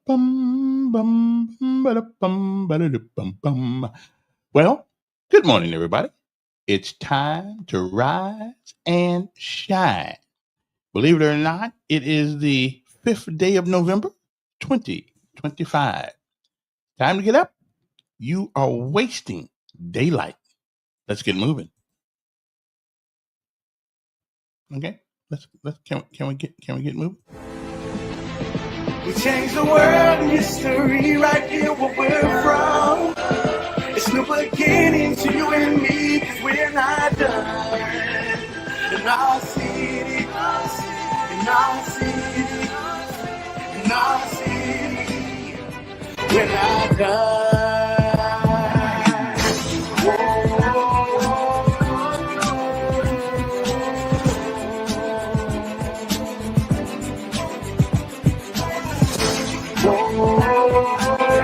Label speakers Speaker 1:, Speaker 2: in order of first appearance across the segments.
Speaker 1: Bum, bum, bum, bum. Well, good morning, everybody. It's time to rise and shine. Believe it or not, it is the 5th day of November, 2025. Time to get up. You are wasting daylight. Let's get moving. Okay, can we get moving?
Speaker 2: We change the world in history right here where we're from. It's no beginning to you and me, 'cause we're not done. In our city, in our city, in our city, we're not done.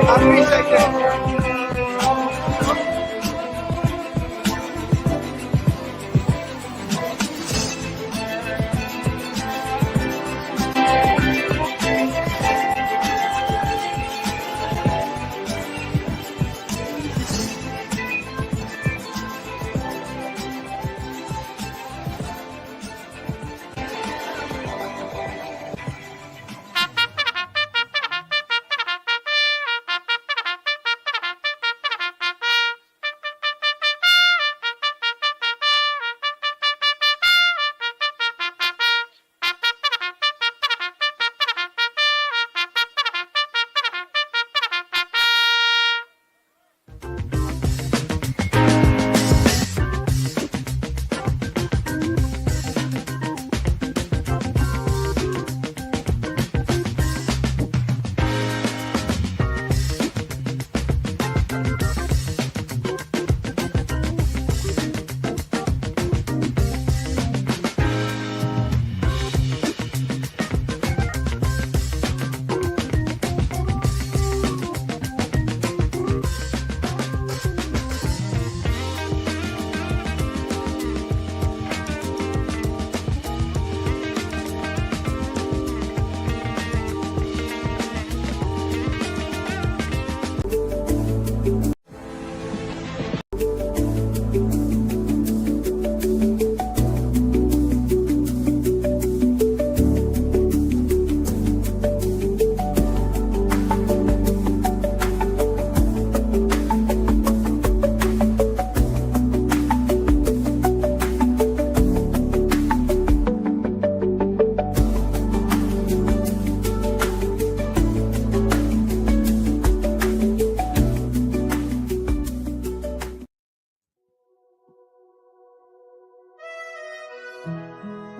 Speaker 2: I appreciate that.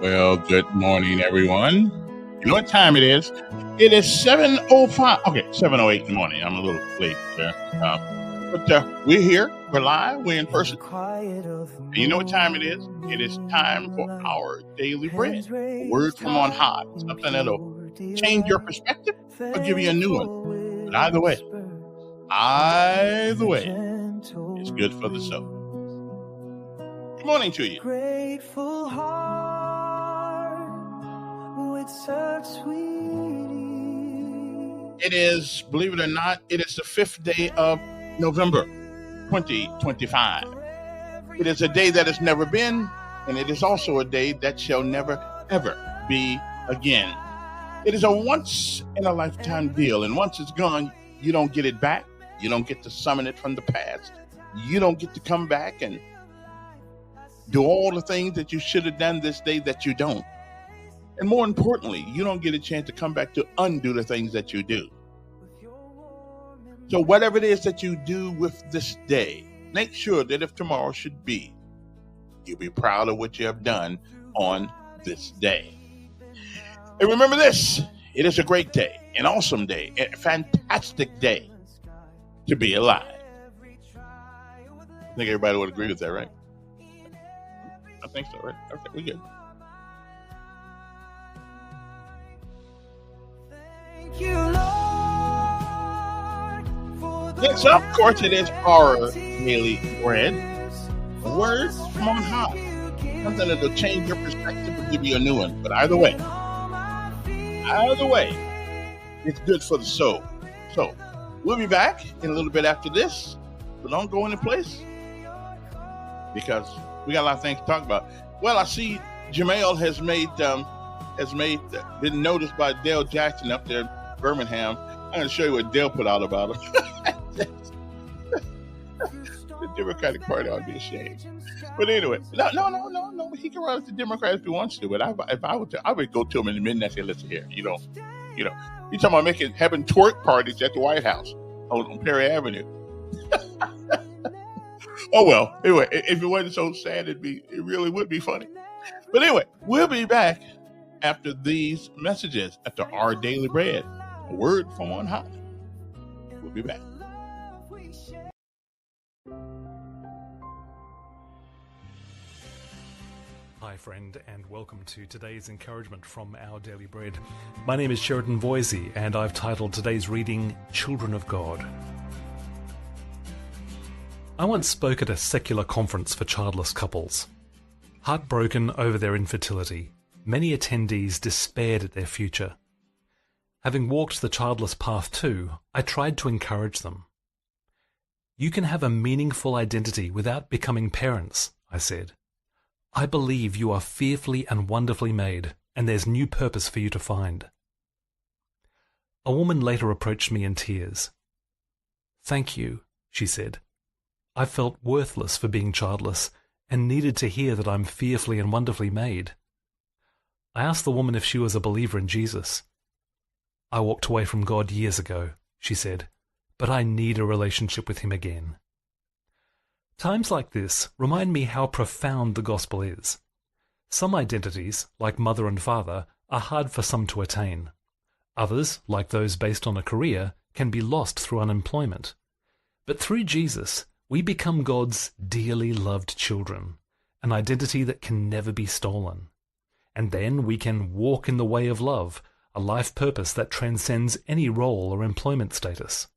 Speaker 1: Well, good morning, everyone. You know what time it is? It is 7:05. Okay, 7:08 in the morning. I'm a little late there. But we're here. We're live. We're in person. And you know what time it is? It is time for our daily bread. A word from on high. Something that'll change your perspective or give you a new one. But either way, it's good for the soul. Good morning to you.
Speaker 2: Grateful heart with such sweet.
Speaker 1: It is, believe it or not, it is the 5th day of November 2025. It is a day that has never been, and it is also a day that shall never, ever be again. It is a once-in-a-lifetime deal, and once it's gone, you don't get it back. You don't get to summon it from the past. You don't get to come back and do all the things that you should have done this day that you don't. And more importantly, you don't get a chance to come back to undo the things that you do. So whatever it is that you do with this day, make sure that if tomorrow should be, you'll be proud of what you have done on this day. And remember this, it is a great day, an awesome day, a fantastic day to be alive. I think everybody would agree with that, right? I think so, right? Okay, we're good. Next up, of course, it is our daily bread. A word from on high. Something that will change your perspective or give you a new one. But either way, it's good for the soul. So we'll be back in a little bit after this, but don't go any place because we got a lot of things to talk about. Well, I see Jamel has been noticed by Dale Jackson up there in Birmingham. I'm going to show you what Dale put out about him. The Democratic Party ought to be ashamed. But anyway, no. He can run as the Democrat if he wants to. But if I would go to him in the midnight and say, "Listen here, you talking about having twerk parties at the White House on Perry Avenue." Oh well. Anyway, if it wasn't so sad, it really would be funny. But anyway, we'll be back after these messages, after our daily bread, a word from on high. We'll be back.
Speaker 3: Hi friend, and welcome to today's encouragement from Our Daily Bread. My name is Sheridan Voisey, and I've titled today's reading, Children of God. I once spoke at a secular conference for childless couples. Heartbroken over their infertility, many attendees despaired at their future. Having walked the childless path too, I tried to encourage them. You can have a meaningful identity without becoming parents, I said. I believe you are fearfully and wonderfully made, and there's new purpose for you to find. A woman later approached me in tears. Thank you, she said. I felt worthless for being childless and needed to hear that I'm fearfully and wonderfully made. I asked the woman if she was a believer in Jesus. I walked away from God years ago, she said, but I need a relationship with him again. Times like this remind me how profound the gospel is. Some identities, like mother and father, are hard for some to attain. Others, like those based on a career, can be lost through unemployment. But through Jesus, we become God's dearly loved children, an identity that can never be stolen. And then we can walk in the way of love, a life purpose that transcends any role or employment status.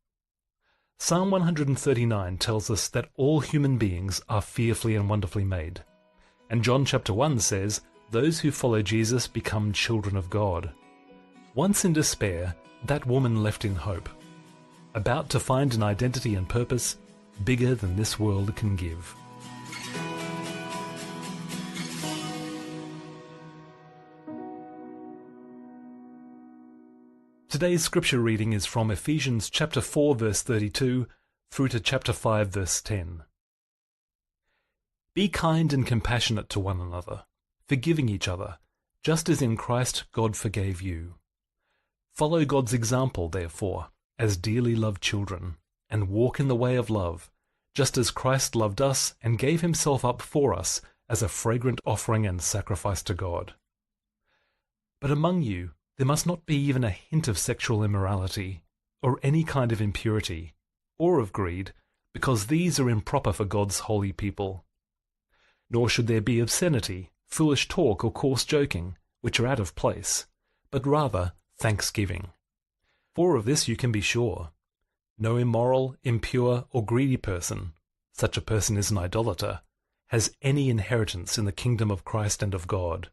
Speaker 3: Psalm 139 tells us that all human beings are fearfully and wonderfully made. And John chapter 1 says, those who follow Jesus become children of God. Once in despair, that woman left in hope, about to find an identity and purpose bigger than this world can give. Today's scripture reading is from Ephesians chapter 4 verse 32 through to chapter 5 verse 10. Be kind and compassionate to one another, forgiving each other, just as in Christ God forgave you. Follow God's example, therefore, as dearly loved children, and walk in the way of love, just as Christ loved us and gave himself up for us as a fragrant offering and sacrifice to God. But among you there must not be even a hint of sexual immorality, or any kind of impurity, or of greed, because these are improper for God's holy people. Nor should there be obscenity, foolish talk, or coarse joking, which are out of place, but rather thanksgiving. For of this you can be sure. No immoral, impure, or greedy person, such a person is an idolater, has any inheritance in the kingdom of Christ and of God.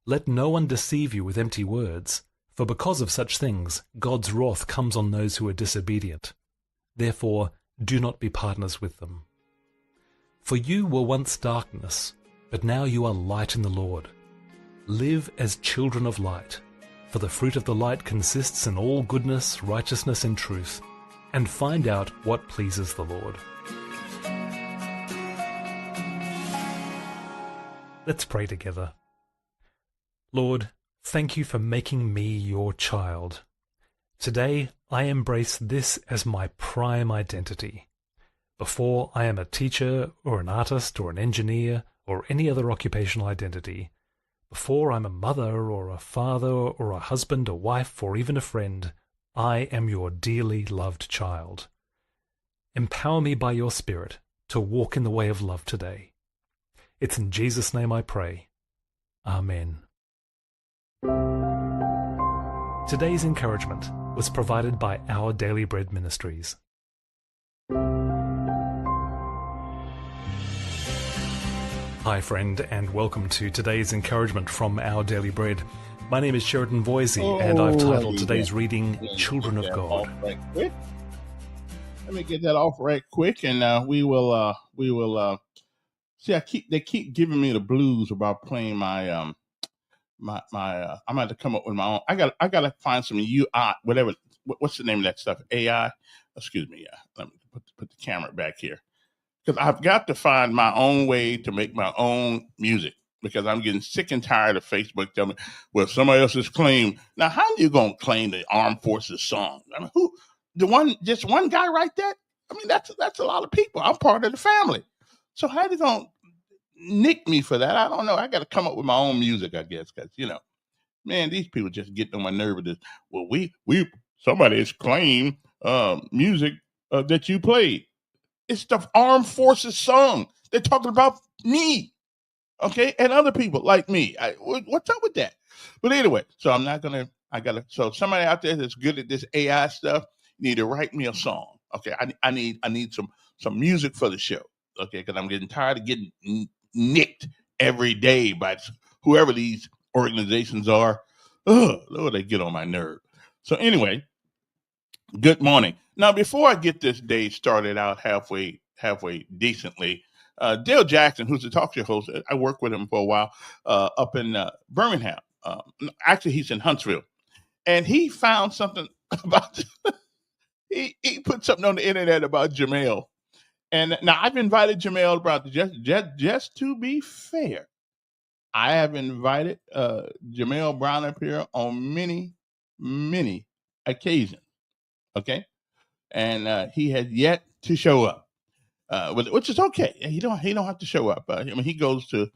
Speaker 3: Let no one deceive you with empty words, for because of such things God's wrath comes on those who are disobedient. Therefore, do not be partners with them. For you were once darkness, but now you are light in the Lord. Live as children of light, for the fruit of the light consists in all goodness, righteousness, and truth, and find out what pleases the Lord. Let's pray together. Lord, thank you for making me your child. Today, I embrace this as my prime identity. Before I am a teacher or an artist or an engineer or any other occupational identity, before I'm a mother or a father or a husband, a wife, or even a friend, I am your dearly loved child. Empower me by your Spirit to walk in the way of love today. It's in Jesus' name I pray. Amen. Today's encouragement was provided by Our Daily Bread Ministries. Hi friend, and welcome to today's encouragement from Our Daily Bread. My name is Sheridan Voisey, and I've titled today's reading Children of God.
Speaker 1: Let me get that off right quick, and we will see. They keep giving me the blues about playing my I'm gonna have to come up with my own. I gotta find some UI, whatever. What's the name of that stuff? AI. Excuse me. Yeah. Let me put the camera back here, because I've got to find my own way to make my own music, because I'm getting sick and tired of Facebook telling me, well, somebody else's claim. Now, how are you going to claim the Armed Forces song? I mean, just one guy write that? I mean, that's a lot of people. I'm part of the family. So how are they going to nick me for that? I don't know. I got to come up with my own music, I guess, because, man, these people just get on my nerve with this. Well, somebody's claimed music that you played. It's the Armed Forces song. They're talking about me, okay, and other people like me. What's up with that? But anyway, so I'm not gonna. So somebody out there that's good at this AI stuff, you need to write me a song, okay? I need some music for the show, okay? Because I'm getting tired of getting nicked every day by whoever these organizations are. Lord, they get on my nerve. So anyway, good morning. Now, before I get this day started out halfway decently, Dale Jackson, who's the talk show host, I worked with him for a while up in Birmingham. Actually, he's in Huntsville, and he found something about. he put something on the internet about Jamel, and now I've invited Jamel about just to be fair. I have invited Jamel Brown up here on many occasions. Okay. And he has yet to show up, which is okay. He don't have to show up. I mean, he goes to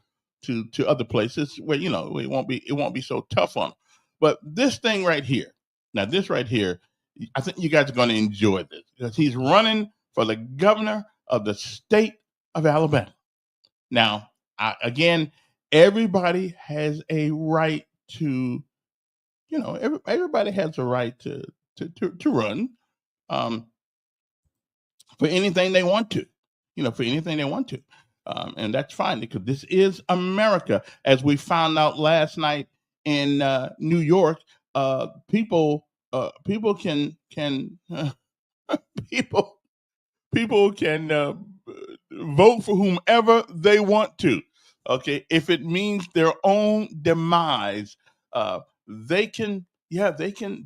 Speaker 1: other places where it won't be so tough on him. But this thing right here, I think you guys are going to enjoy this, because he's running for the governor of the state of Alabama. Now, again, everybody has a right to, everybody has a right to run. For anything they want to, and that's fine, because this is America. As we found out last night in New York, people can people can vote for whomever they want to. Okay, if it means their own demise, they can. Yeah, they can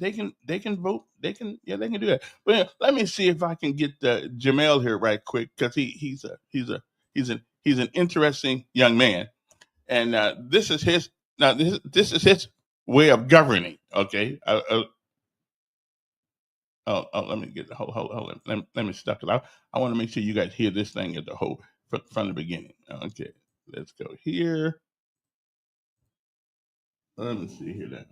Speaker 1: vote. They can do that. But let me see if I can get Jamel here right quick, because he's an interesting young man, and this is his way of governing. Okay. Let me get hold on. Let me stop it. I want to make sure you guys hear this thing at the whole from the beginning. Okay, let's go here. Let me see here then.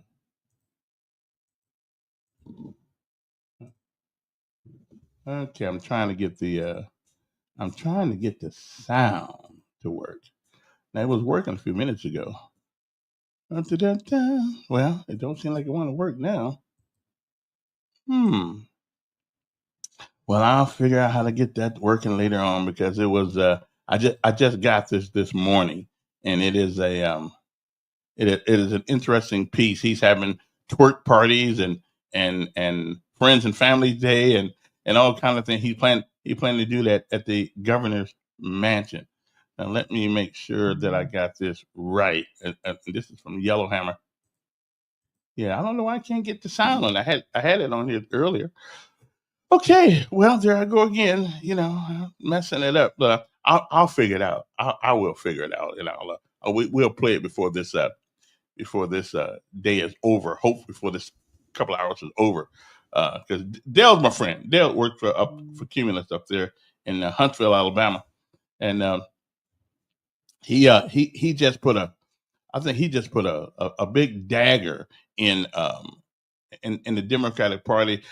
Speaker 1: Okay, I'm trying to get the sound to work. Now, it was working a few minutes ago. Well, it don't seem like it want to work now. Well, I'll figure out how to get that working later on, because it was I just got this morning, and it is it is an interesting piece. He's having twerk parties and friends and family day and all kind of things. He planned to do that at the governor's mansion. Now let me make sure that I got this right. This is from Yellowhammer. Yeah, I don't know why I can't get the sound on. I had it on here earlier. Okay, well, there I go again. Messing it up. But I'll figure it out. I will figure it out, and we'll play it before this day is over. Hopefully, before this couple of hours is over. Because Dale's my friend. Dale worked for Cumulus up there in Huntsville, Alabama, and he just put a big dagger in the Democratic Party.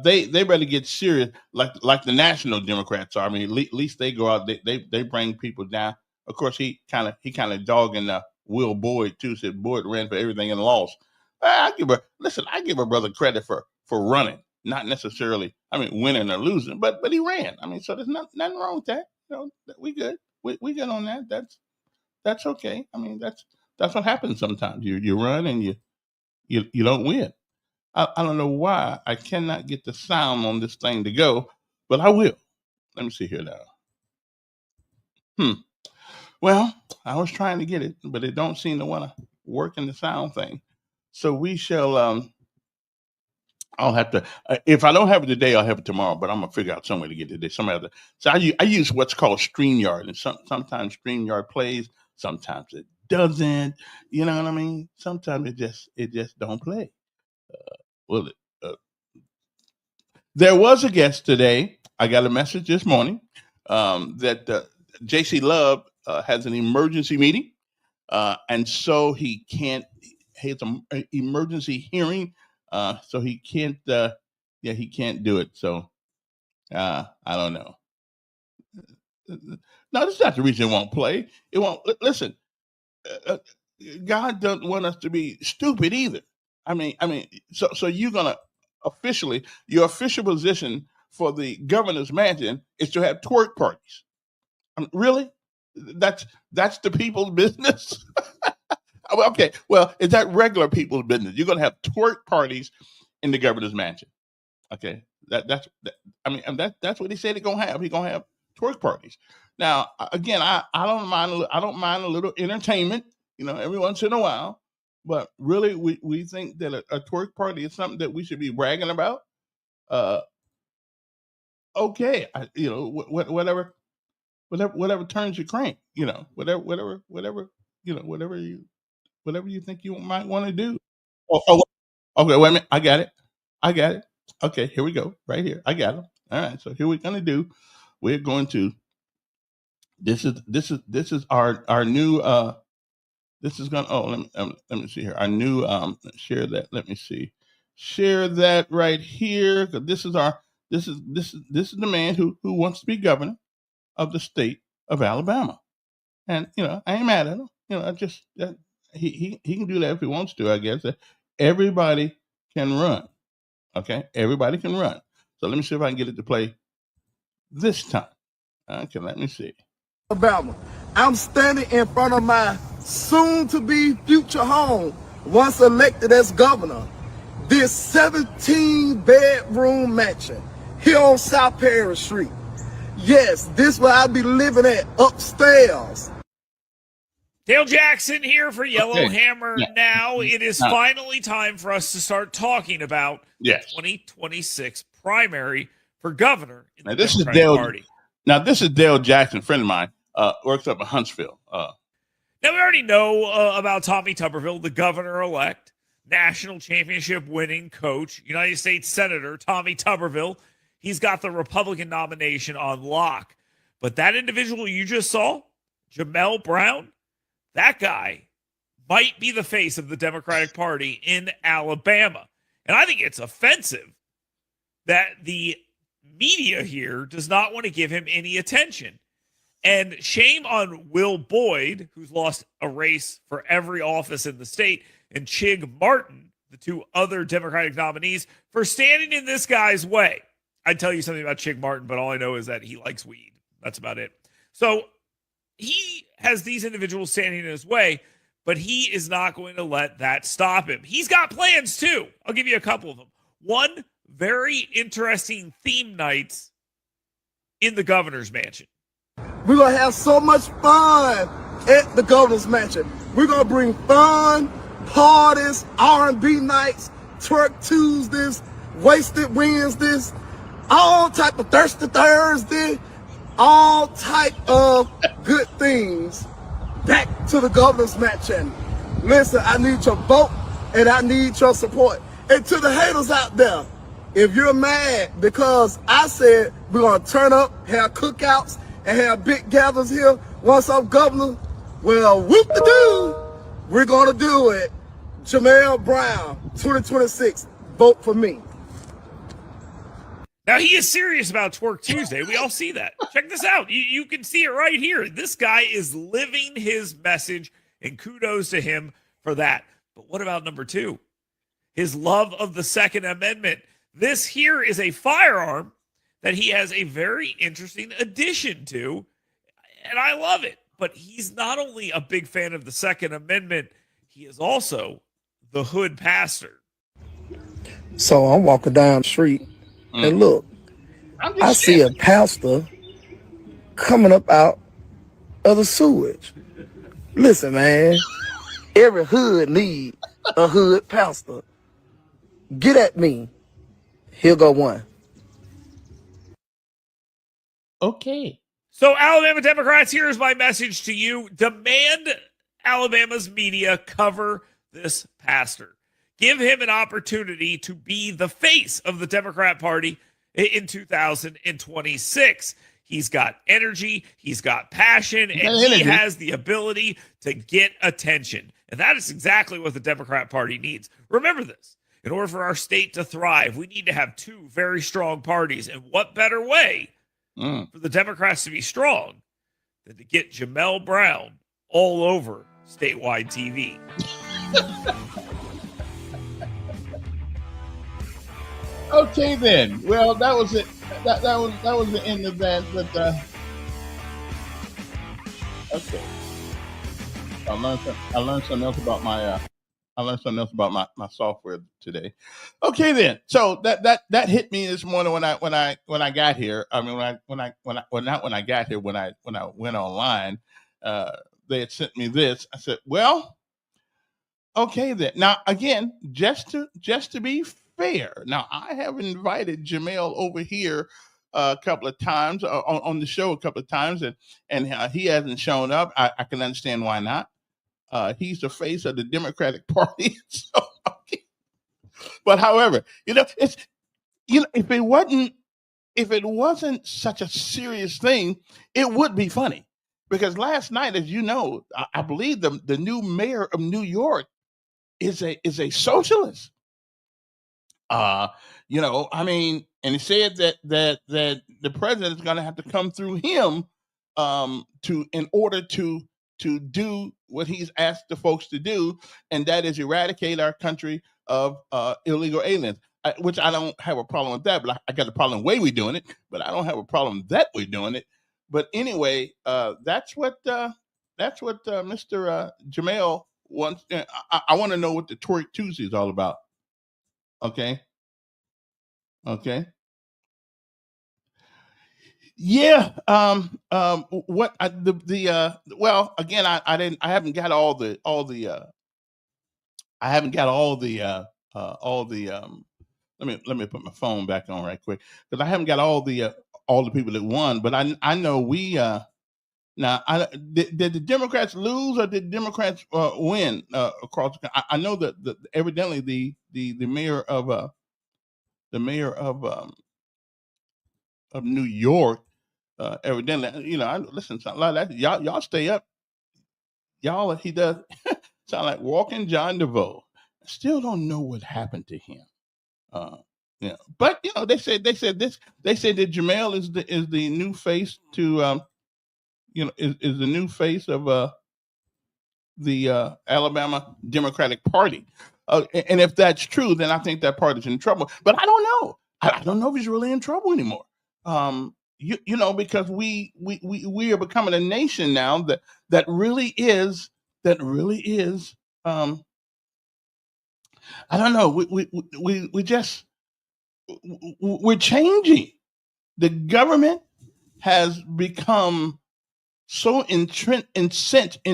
Speaker 1: They better get serious, like the National Democrats are. I mean, at least they go out. They bring people down. Of course, he kind of dogging Will Boyd too. Said Boyd ran for everything and lost. I give a brother credit for running, not necessarily, I mean, winning or losing, but he ran. I mean, so there's nothing wrong with that. We good. We good on that. That's okay. I mean, that's what happens sometimes. You run and you don't win. I don't know why I cannot get the sound on this thing to go, but I will. Let me see here now. Well, I was trying to get it, but it don't seem to want to work in the sound thing. So we shall. I'll have to. If I don't have it today, I'll have it tomorrow. But I'm gonna figure out some way to get it today. Some other. So I use what's called StreamYard, and sometimes StreamYard plays, sometimes it doesn't. You know what I mean? Sometimes it just don't play. Well, there was a guest today. I got a message this morning that J.C. Love has an emergency meeting, and so he can't. He has an emergency hearing, so he can't. Yeah, he can't do it. So I don't know. No, that's not the reason it won't play. It won't. Listen, uh, God doesn't want us to be stupid either. So you're gonna officially your official position for the governor's mansion is to have twerk parties. Really? That's the people's business. Okay, well, is that regular people's business? You're gonna have twerk parties in the governor's mansion. Okay, that's what he said he's gonna have. He's gonna have twerk parties. Now, again, I don't mind. I don't mind a little entertainment, every once in a while. But really, we think that a twerk party is something that we should be bragging about. Uh, okay, whatever turns your crank, whatever you think you might want to do. Oh, okay, wait a minute. I got it. I got it. Okay, here we go. Right here. I got it. All right. So here we're gonna do. We're going to. This is our new. This is gonna. Oh, let me see here. Our new. Share that. Let me see. Share that right here. Because this is our. This is the man who wants to be governor of the state of Alabama. And I ain't mad at him. I just he can do that if he wants to. I guess everybody can run. Okay, everybody can run. So let me see if I can get it to play this time. Okay, let me see.
Speaker 2: Alabama. I'm standing in front of my soon-to-be future home, once elected as governor. This 17-bedroom mansion here on South Perry Street. Yes, this where I'll be living at upstairs.
Speaker 4: Dale Jackson here for Yellowhammer.
Speaker 1: Yeah.
Speaker 4: Now it is finally time for us to start talking about the
Speaker 1: Yes.
Speaker 4: 2026 primary for governor in the
Speaker 1: Now, this is
Speaker 4: Democratic
Speaker 1: Dale.
Speaker 4: Party.
Speaker 1: Now this is Dale Jackson, friend of mine, works up in Huntsville.
Speaker 4: Now we already know about Tommy Tuberville, the governor-elect, national championship winning coach, United States Senator Tommy Tuberville. He's got the Republican nomination on lock. But that individual you just saw, Jamel Brown, that guy might be the face of the Democratic Party in Alabama. And I think it's offensive that the media here does not want to give him any attention. And shame on Will Boyd, who's lost a race for every office in the state, and Chig Martin, the two other Democratic nominees, for standing in this guy's way. I'd tell you something about Chig Martin, but all I know is that he likes weed. That's about it. So he has these individuals standing in his way, but he is not going to let that stop him. He's got plans too. I'll give you a couple of them. One, very interesting theme nights in the governor's mansion.
Speaker 2: We're going to have so much fun at the governor's mansion. We're going to bring fun, parties, R&B nights, twerk Tuesdays, wasted Wednesdays, all type of thirsty Thursday, all type of good things back to the governor's mansion. Listen, I need your vote and I need your support. And to the haters out there, if you're mad because I said we're going to turn up, have cookouts, and have big gatherings here once I'm governor, well, whoop-de-doo, we're going to do it. Jamel Brown, 2026, vote for me.
Speaker 4: Now, he is serious about Twerk Tuesday. We all see that. Check this out. You can see it right here. This guy is living his message, and kudos to him for that. But what about number two? His love of the Second Amendment. This here is a firearm that he has a very interesting addition to, and I love it. But he's not only a big fan of the Second Amendment, he is also the hood pastor.
Speaker 5: So I'm walking down the street and look, I see a pastor coming up out of the sewage. Listen, man, every hood need a hood pastor. Get at me. Here go one.
Speaker 1: Okay.
Speaker 4: So, Alabama Democrats, here's my message to you. Demand Alabama's media cover this pastor. Give him an opportunity to be the face of the Democrat Party in 2026. He's got energy, he's got passion, and he has the ability to get attention. And that is exactly what the Democrat Party needs. Remember this. In order for our state to thrive, we need to have two very strong parties. And what better way for the Democrats to be strong than to get Jamel Brown all over statewide TV?
Speaker 1: Okay, then. Well, that was it. That was the end of that. But okay, I learned something else about my software today. Okay, then. So that hit me this morning when I got here. I mean, not when I got here. When I went online, they had sent me this. I said, well, okay then. Now again, just to be fair, now I have invited Jamel over here a couple of times on the show a couple of times, and he hasn't shown up. I can understand why not. He's the face of the Democratic Party. So, okay. But however, it's if it wasn't such a serious thing, it would be funny. Because last night, as you know, I believe the new mayor of New York is a socialist. I mean, and he said that the president is going to have to come through him in order to do what he's asked the folks to do, and that is eradicate our country of illegal aliens. Which I don't have a problem with that, but I got a problem the way we're doing it. But I don't have a problem that we're doing it. But anyway, that's what Mr. Jamel wants. I want to know what the Twerk Tuesday is all about. Okay. Yeah. What well, again, I haven't got all the let me put my phone back on right quick, because I haven't got all the people that won, but I know we now did the Democrats lose or did Democrats win across I know that evidently the mayor of New York, evidently, I listen to a lot of that. Y'all stay up. He does sound like walking John DeVoe. Still don't know what happened to him. But they said that Jamel is the new face to is the new face of the Alabama Democratic Party. And if that's true, then I think that party's in trouble. But I don't know. I don't know if he's really in trouble anymore. Because we are becoming a nation now that really is I don't know. We're changing. The government has become so entrenched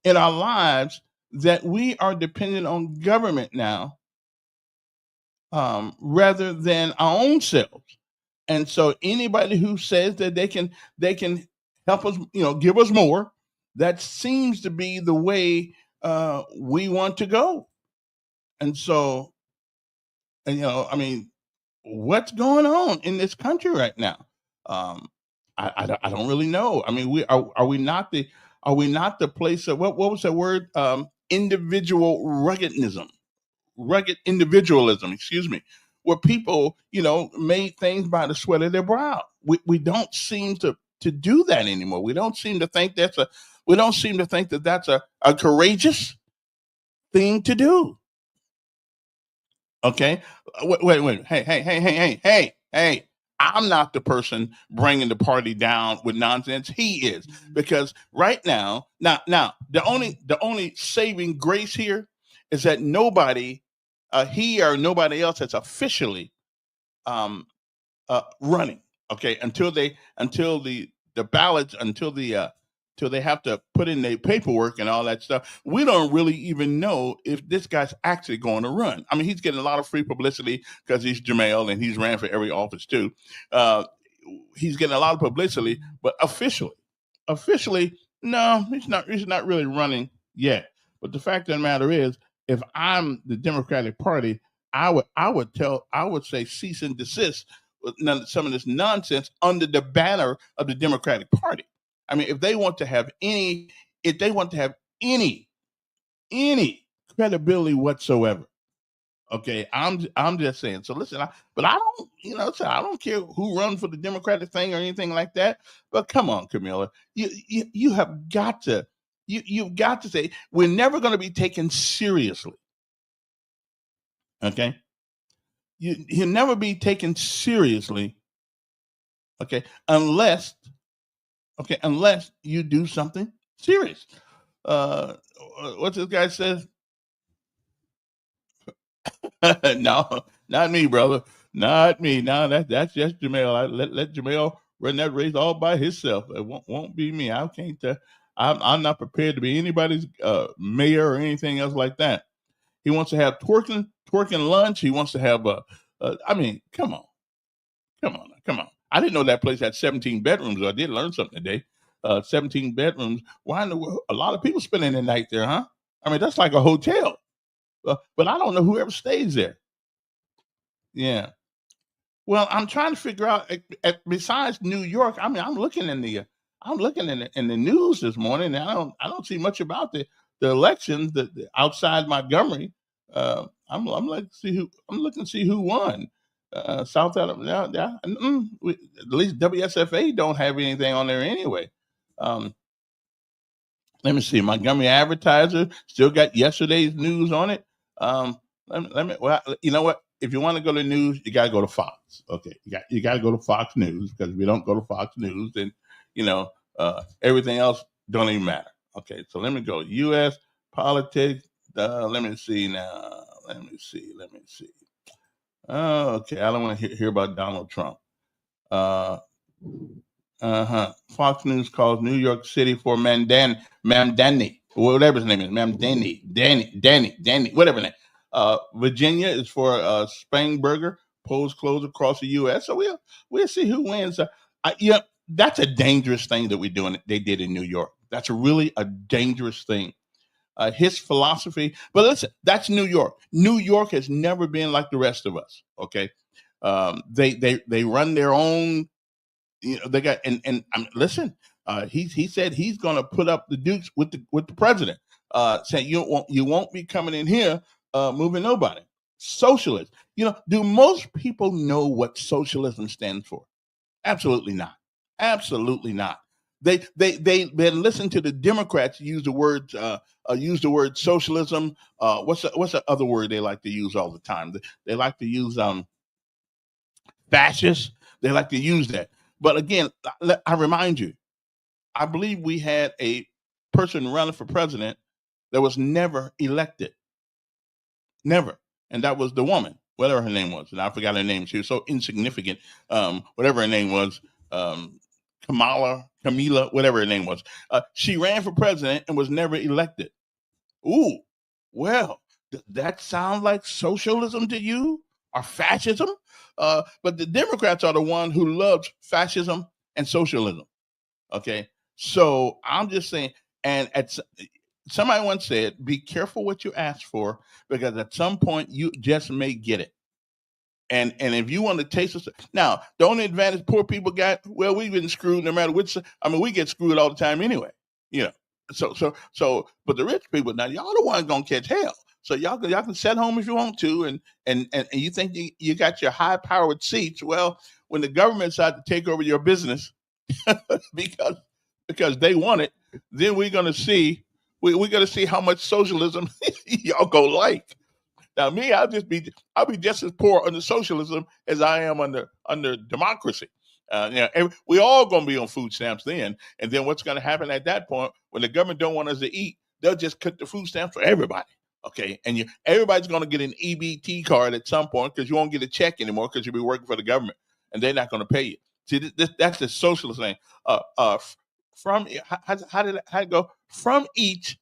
Speaker 1: in our lives that we are dependent on government now, rather than our own selves. And so anybody who says that they can help us, give us more, that seems to be the way we want to go. And so, I mean, what's going on in this country right now? I don't really know. I mean, are we not the place of what was that word? Individual rugged individualism, excuse me, where people, made things by the sweat of their brow. We don't seem to do that anymore. We don't seem to think that's a courageous thing to do. Okay. Wait. Hey. I'm not the person bringing the party down with nonsense. He is, because right now, the only saving grace here is that nobody, he or nobody else, has officially running. Okay, until the ballots, until they have to put in their paperwork and all that stuff. We don't really even know if this guy's actually going to run. I mean, he's getting a lot of free publicity because he's Jamel and he's ran for every office too. He's getting a lot of publicity, but officially, no, he's not. He's not really running yet. But the fact of the matter is, if I'm the Democratic Party, I would say cease and desist with some of this nonsense under the banner of the Democratic Party. I mean, if they want to have any credibility whatsoever, okay, I'm just saying. So listen, but I don't, I don't care who runs for the Democratic thing or anything like that. But come on, Camilla, you have got to you've got to say we're never going to be taken seriously. Okay, you'll never be taken seriously. Okay, unless you do something serious. What's this guy says? No, not me, brother. Not me. No, that's just Jamel. Let Jamel run that race all by himself. It won't be me. I can't. I'm not prepared to be anybody's mayor or anything else like that. He wants to have twerking lunch. He wants to have I mean, come on. I didn't know that place had 17 bedrooms. I did learn something today. 17 bedrooms. Why in the world? A lot of people spending the night there, huh? I mean, that's like a hotel. But I don't know who ever stays there. Yeah. Well, I'm trying to figure out. Besides New York, I mean, I'm looking in the news this morning, and I don't see much about the elections outside Montgomery. I'm looking to see who won. South Alabama. At least WSFA don't have anything on there anyway. Let me see. Montgomery Advertiser still got yesterday's news on it. Well, you know what? If you want to go to news, you got to go to Fox. Okay, you got to go to Fox News, because if you don't go to Fox News, then everything else don't even matter. Okay, so let me go. U.S. politics. Let me see now. Let me see. Oh, okay, I don't want to hear about Donald Trump. Fox News calls New York City for Mamdani, whatever his name is, Danny, whatever name. Virginia is for Spangenberger. Polls closed across the U.S. So we'll see who wins. That's a dangerous thing that they did in New York. That's really a dangerous thing. His philosophy, but listen, that's New York. New York has never been like the rest of us. Okay, they run their own. They got listen. He said he's going to put up the dukes with the president. Saying you won't be coming in here moving nobody. Socialist. Do most people know what socialism stands for? Absolutely not. Absolutely not. They've been listening to the Democrats use the word socialism. What's the other word they like to use all the time? They like to use fascist. They like to use that. But again, I remind you, I believe we had a person running for president that was never elected. Never. And that was the woman, whatever her name was. And I forgot her name. She was so insignificant. Whatever her name was, Camila, whatever her name was. She ran for president and was never elected. Ooh, well, that sound like socialism to you, or fascism? But the Democrats are the one who loves fascism and socialism. Okay, so I'm just saying. And somebody once said, "Be careful what you ask for, because at some point you just may get it." And if you want to taste it, now the only advantage poor people got, well, we've been screwed no matter which. I mean, we get screwed all the time anyway. So, but the rich people, now y'all the ones gonna catch hell. So y'all can sit home if you want to, and you think you got your high powered seats. Well, when the government decides to take over your business because they want it, then we're gonna see how much socialism y'all go like. Now me, I'll be just as poor under socialism as I am under democracy. We all gonna be on food stamps then, and then what's gonna happen at that point when the government don't want us to eat? They'll just cut the food stamps for everybody. Okay, and everybody's going to get an EBT card at some point because you won't get a check anymore because you'll be working for the government and they're not going to pay you. See, that's the socialist thing. From how did it go? From each,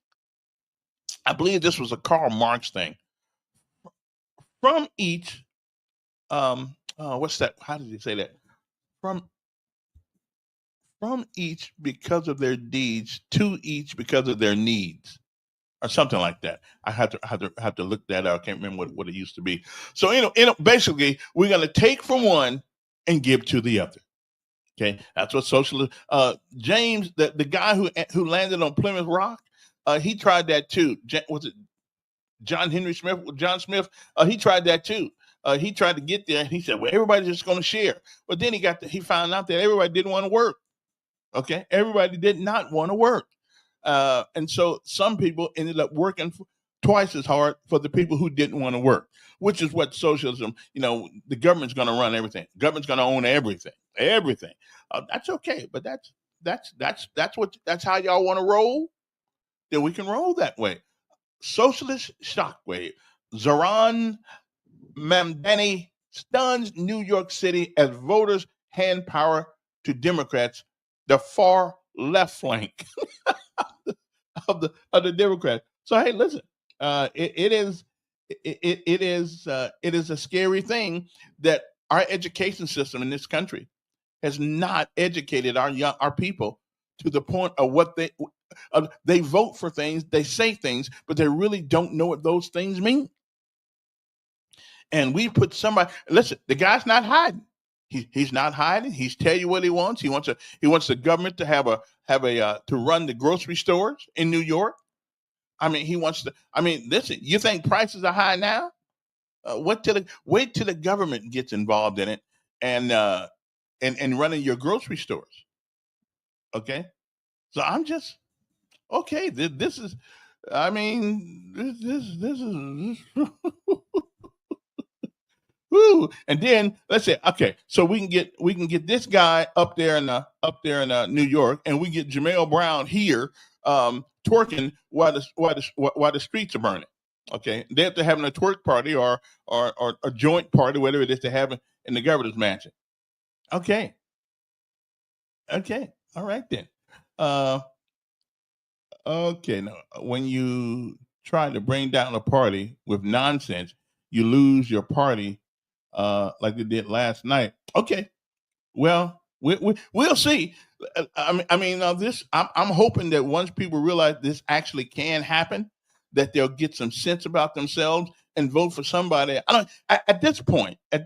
Speaker 1: I believe this was a Karl Marx thing. From each, what's that? How did he say that? From each because of their deeds, to each because of their needs, or something like that. I have to look that up. I can't remember what it used to be. So basically, we're going to take from one and give to the other. Okay, that's what socialism. James, the guy who landed on Plymouth Rock, he tried that too. Was it John Henry Smith? John Smith? He tried that too. He tried to get there, and he said, "Well, everybody's just going to share." But then he found out that everybody didn't want to work. Okay, everybody did not want to work. And so some people ended up working twice as hard for the people who didn't want to work, which is what socialism, the government's going to run everything. Government's going to own everything. That's okay. But that's how y'all want to roll. Then we can roll that way. Socialist shockwave. Zoran Mamdani stuns New York City as voters hand power to Democrats, the far left flank of the Democrats. So hey, listen, it is a scary thing that our education system in this country has not educated our people to the point of what they vote for things, they say things, but they really don't know what those things mean. And we put somebody. Listen, the guy's not hiding. He's not hiding. He's tell you what he wants. He wants the government to to run the grocery stores in New York. I mean, he wants to. I mean, listen. You think prices are high now? Wait till the government gets involved in it and running your grocery stores. Okay, so I'm just okay. This is. I mean, this is. Woo. And then let's say, okay, so we can get this guy up there in New York, and we get Jamel Brown here twerking while the streets are burning. Okay, they have to have a twerk party or a joint party, whatever it is they have in the governor's mansion. Okay, all right then. Okay, now when you try to bring down a party with nonsense, you lose your party like they did last night. Okay, well, we'll see. I'm hoping that once people realize this actually can happen, that they'll get some sense about themselves and vote for somebody. At this point, I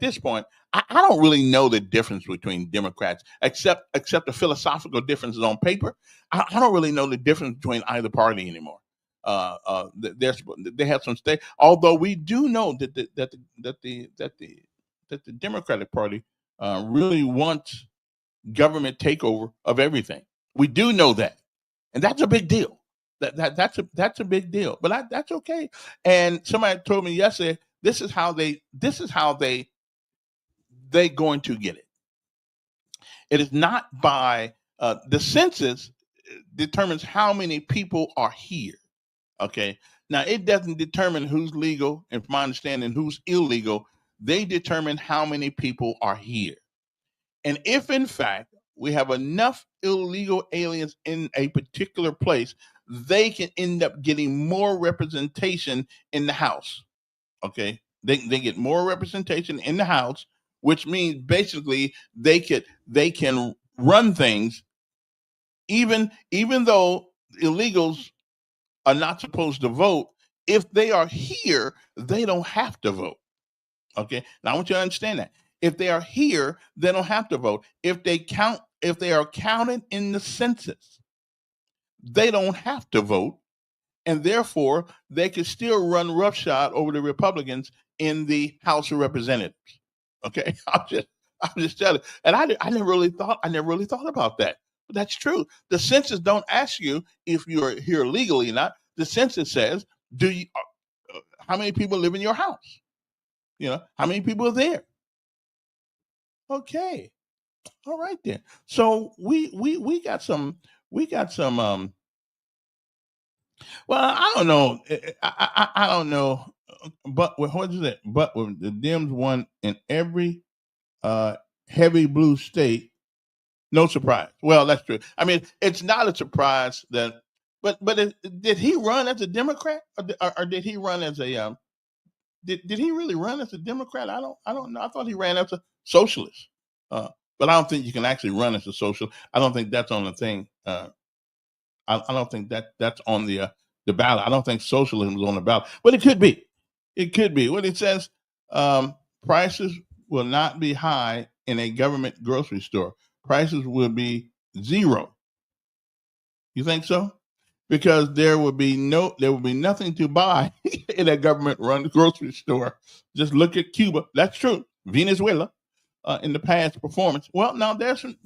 Speaker 1: don't really know the difference between Democrats, except the philosophical differences on paper. I don't really know the difference between either party anymore. They have some stake. Although we do know that the Democratic Party really wants government takeover of everything. We do know that, and that's a big deal. That's a big deal. But that's okay. And somebody told me yesterday, this is how they going to get it. It is not by the census determines how many people are here. Okay. Now it doesn't determine who's legal, and from my understanding, who's illegal. They determine how many people are here. And if in fact we have enough illegal aliens in a particular place, they can end up getting more representation in the House. Okay. They get more representation in the House, which means basically they can run things even though illegals are not supposed to vote. If they are here, they don't have to vote. Okay. Now I want you to understand that. If they are here, they don't have to vote. If they are counted in the census, they don't have to vote. And therefore they can still run roughshod over the Republicans in the House of Representatives. Okay. I'm just telling you. And I never really thought about that. But that's true. The census don't ask you if you're here legally or not. The census says, how many people live in your house? How many people are there? Okay. All right then. So we got some Well, I don't know. I don't know. But what is it? But with the Dems won in every uh, heavy blue state, no surprise. Well, that's true. I mean, it's not a surprise that. Did he run as a Democrat, or did he run as a did he really run as a Democrat? I don't know. I thought he ran as a socialist. Uh, but I don't think you can actually run as a socialist. I don't think that's on the thing. I don't think that's on the ballot. I don't think socialism is on the ballot, but it could be. It could be. What it says, prices will not be high in a government grocery store. Prices will be zero. You think so? Because there will be nothing to buy in a government-run grocery store. Just look at Cuba. That's true. Venezuela, in the past performance. Well, now there's some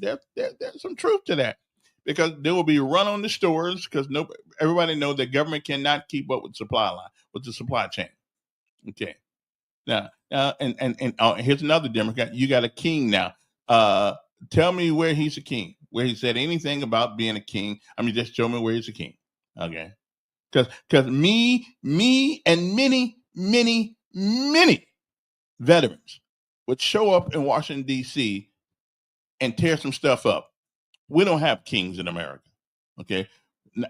Speaker 1: truth to that, because there will be a run on the stores because everybody knows that government cannot keep up with the supply chain. Okay. Now, here's another Democrat. You got a king now. Tell me where he's a king. Where he said anything about being a king. I mean, just show me where he's a king. Okay. Because me, and many veterans would show up in Washington, D.C. and tear some stuff up. We don't have kings in America. Okay.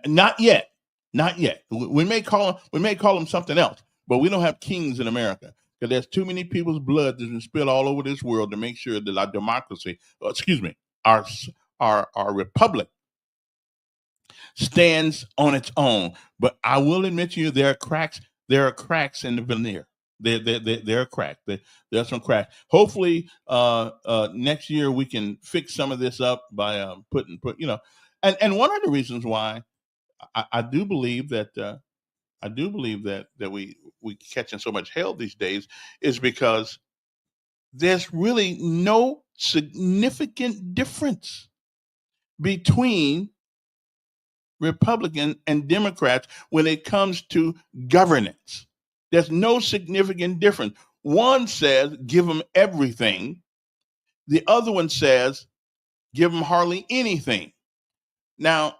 Speaker 1: Not yet. Not yet. We may call them something else, but we don't have kings in America, because there's too many people's blood that's been spilled all over this world to make sure that our democracy, our republic stands on its own. But I will admit to you, there are cracks. There are cracks in the veneer. There are cracks. There's some cracks. Hopefully, next year we can fix some of this up by putting. And one of the reasons why I do believe that we catching so much hell these days is because there's really no significant difference between Republican and Democrats when it comes to governance. There's no significant difference. One says give them everything. The other one says give them hardly anything. Now,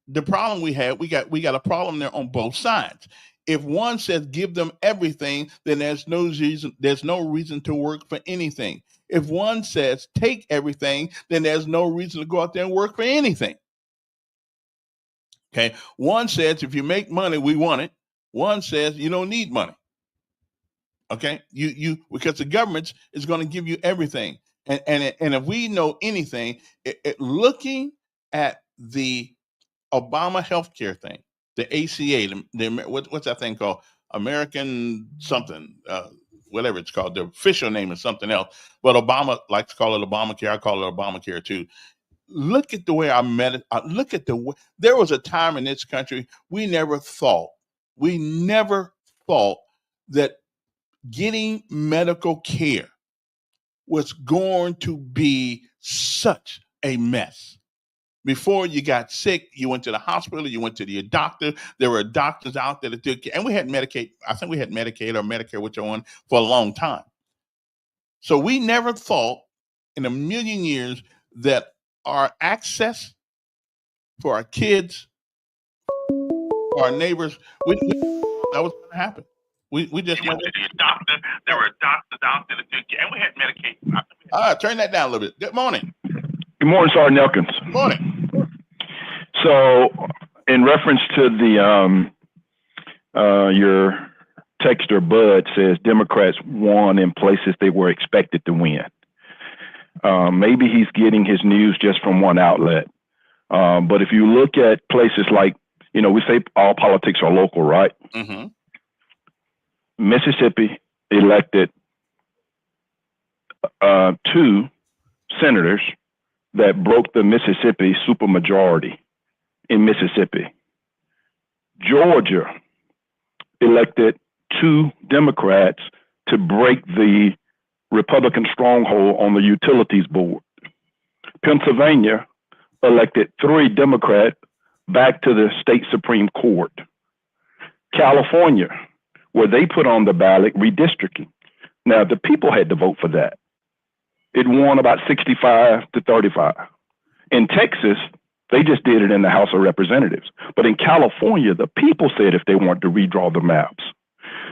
Speaker 1: the problem we got a problem there on both sides. If one says give them everything, then there's no reason to work for anything. If one says take everything, then there's no reason to go out there and work for anything. Okay. One says if you make money, we want it. One says you don't need money. Okay. Because the government is going to give you everything. And if we know anything, looking at the Obama healthcare thing, the ACA, what's that thing called? American something, whatever it's called. The official name is something else, but Obama likes to call it Obamacare. I call it Obamacare too. Look at the way there was a time in this country we never thought that getting medical care was going to be such a mess. Before you got sick, you went to the hospital, you went to the doctor. There were doctors out there that took care, and we had Medicaid. I think we had Medicaid or Medicare, which one, for a long time. So we never thought in a million years that our access for our kids, for our neighbors, that was going to happen. We just went to the doctor. There were doctors out there that took care, and we had Medicaid. All right, turn that down a little bit. Good morning.
Speaker 6: Good morning, Sergeant Elkins.
Speaker 1: Good morning.
Speaker 6: So, in reference to the your texter Bud says Democrats won in places they were expected to win. Maybe he's getting his news just from one outlet. But if you look at places like, we say all politics are local, right?
Speaker 1: Mm-hmm.
Speaker 6: Mississippi elected 2 senators that broke the Mississippi supermajority in Mississippi. Georgia elected 2 Democrats to break the Republican stronghold on the utilities board. Pennsylvania elected 3 Democrats back to the state Supreme Court. California, where they put on the ballot redistricting. Now, the people had to vote for that. It won about 65 to 35. In Texas, They just did it in the House of Representatives. But in California, the people said if they wanted to redraw the maps.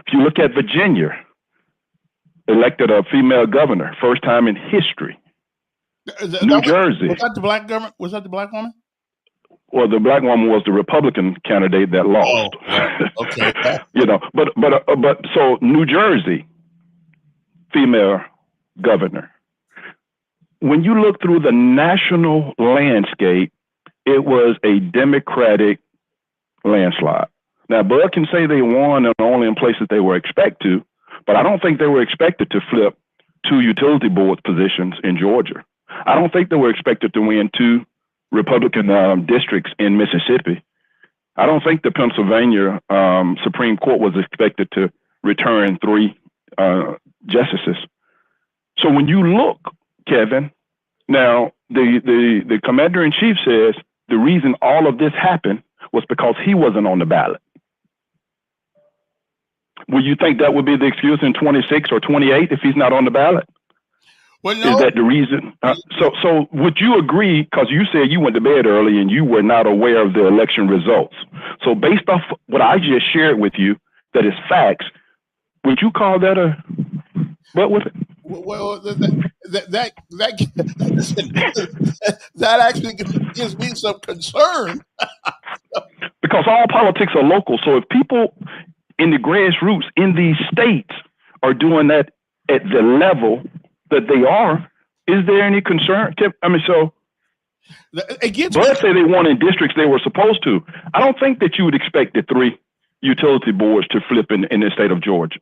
Speaker 6: If you look at Virginia, elected a female governor, first time in history. New Jersey.
Speaker 1: Was that the black government? Was that the black woman?
Speaker 6: Well, the black woman was the Republican candidate that lost.
Speaker 1: Oh, okay.
Speaker 6: You know, but so New Jersey, female governor. When you look through the national landscape, it was a Democratic landslide. Now, Bud can say they won and only in places they were expected to, but I don't think they were expected to flip 2 utility board positions in Georgia. I don't think they were expected to win 2 Republican districts in Mississippi. I don't think the Pennsylvania Supreme Court was expected to return 3 justices. So when you look, Kevin, now the commander-in-chief says the reason all of this happened was because he wasn't on the ballot. Will you think that would be the excuse in 26 or 28 if he's not on the ballot?
Speaker 1: Well, no.
Speaker 6: Is that the reason? So would you agree, because you said you went to bed early and you were not aware of the election results. So based off what I just shared with you, that is facts, would you call that a what was it?
Speaker 1: Well, that actually gives me some concern.
Speaker 6: Because all politics are local. So if people in the grassroots in these states are doing that at the level that they are, is there any concern? I mean, so let's say they won in districts they were supposed to. I don't think that you would expect the 3 utility boards to flip in the state of Georgia